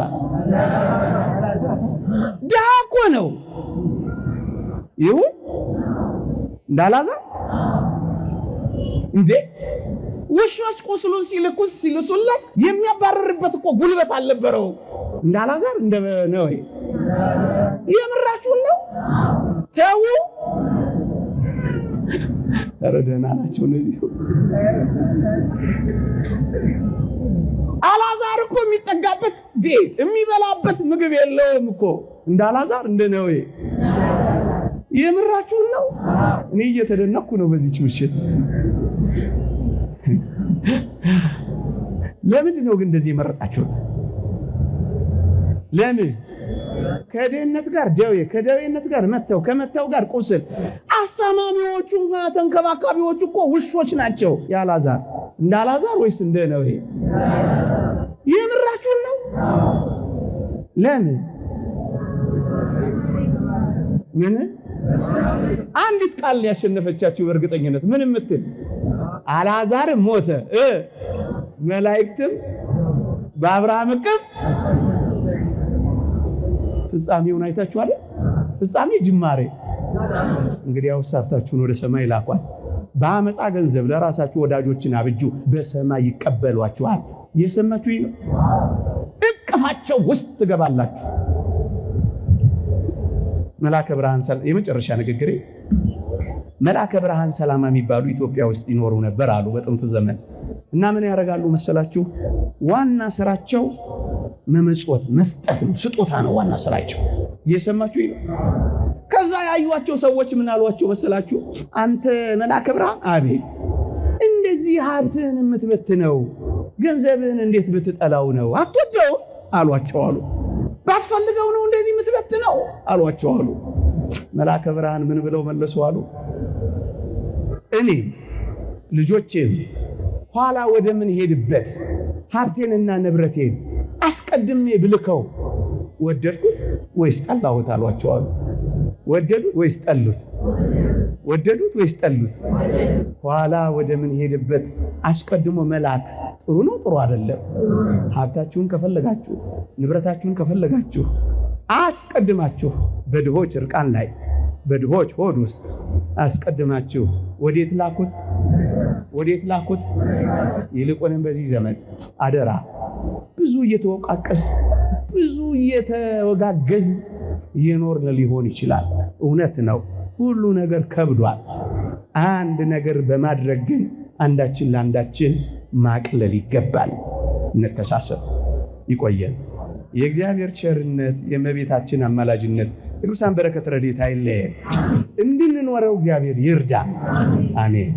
ድሃ እኮ ነው። ይሁን እንደ አልዓዛር እንዴ? ውሾች ቁስሉን ሲልሱለት የሚያባረርበት እኮ ጉልበት አልነበረው። እንደ አልዓዛር እንደ ነዌ? የምራችሁን ነው? ተው። ኧረ ደህና ናቸው እነዚህ። አልዓዛር እኮ የሚጠጋበት ቤት የሚበላበት ምግብ የለውም እኮ። እንደ አልዓዛር እንደ ነዌ? የምራችሁን ነው? እኔ እየተደነቅኩ ነው በዚህች ምሽት። ለምንድን ነው ግን እንደዚህ የመረጣችሁት? ለምን? ከድህነት ጋር ደዌ፣ ከደዌነት ጋር መተው፣ ከመተው ጋር ቁስል። አስታማሚዎቹና ተንከባካቢዎቹ እኮ ውሾች ናቸው። የአልዓዛር እንደ አልዓዛር ወይስ እንደ ነዌ? የምራችሁን ነው? ለምን? ምን አንዲት ቃል ያሸነፈቻችሁ በእርግጠኝነት ምን የምትል? አልዓዛር ሞተ፣ መላእክትም በአብርሃም እቅፍ። ፍጻሜውን አይታችኋል? ፍጻሜ ጅማሬ። እንግዲህ አውሳታችሁን ወደ ሰማይ ላኳል። በአመፃ ገንዘብ ለራሳችሁ ወዳጆችን አብጁ፣ በሰማይ ይቀበሏችኋል። እየሰማችሁኝ ነው? እቅፋቸው ውስጥ ትገባላችሁ። መልአከ ብርሃን የመጨረሻ ንግግሬ፣ መልአከ ብርሃን ሰላማ የሚባሉ ኢትዮጵያ ውስጥ ይኖሩ ነበር አሉ በጥንቱ ዘመን። እና ምን ያደርጋሉ መሰላችሁ? ዋና ስራቸው መመጽወት መስጠት ነው። ስጦታ ነው ዋና ስራቸው። እየሰማችሁ ነው? ከዛ ያዩዋቸው ሰዎች ምን አሏቸው መሰላችሁ? አንተ መልአከ ብርሃን፣ አቤት፣ እንደዚህ ሀብትህን የምትበትነው ገንዘብህን እንዴት ብትጠላው ነው? አትወደው አሏቸው አሉ። ባትፈልገው ነው እንደዚህ የምትበትነው አሏቸው አሉ። መልአከ ብርሃን ምን ብለው መለሱ አሉ? እኔ ልጆቼን ኋላ ወደ ምን ሄድበት ሀብቴንና ንብረቴን አስቀድሜ ብልከው ወደድኩት ወይስ ጠላሁት አሏቸው አሉ። ወደዱት ወይስ ጠሉት? ወደዱት ወይስ ጠሉት? ኋላ ወደ ምን ሄድበት አስቀድሞ መላክ ጥሩ ነው ጥሩ አይደለም? ሀብታችሁን ከፈለጋችሁ ንብረታችሁን ከፈለጋችሁ አስቀድማችሁ በድሆች እርቃን ላይ በድሆች ሆድ ውስጥ አስቀድማችሁ ወዴት ላኩት? ወዴት ላኩት? ይልቁንም በዚህ ዘመን አደራ ብዙ እየተወቃቀስ ብዙ እየተወጋገዝ እየኖርን ሊሆን ይችላል። እውነት ነው፣ ሁሉ ነገር ከብዷል። አንድ ነገር በማድረግ ግን አንዳችን ለአንዳችን ማቅለል ይገባል። እንተሳሰብ። ይቆየን። የእግዚአብሔር ቸርነት፣ የእመቤታችን አማላጅነት፣ ቅዱሳን በረከት ረድኤት አይለየን። እንድንኖረው እግዚአብሔር ይርዳ። አሜን።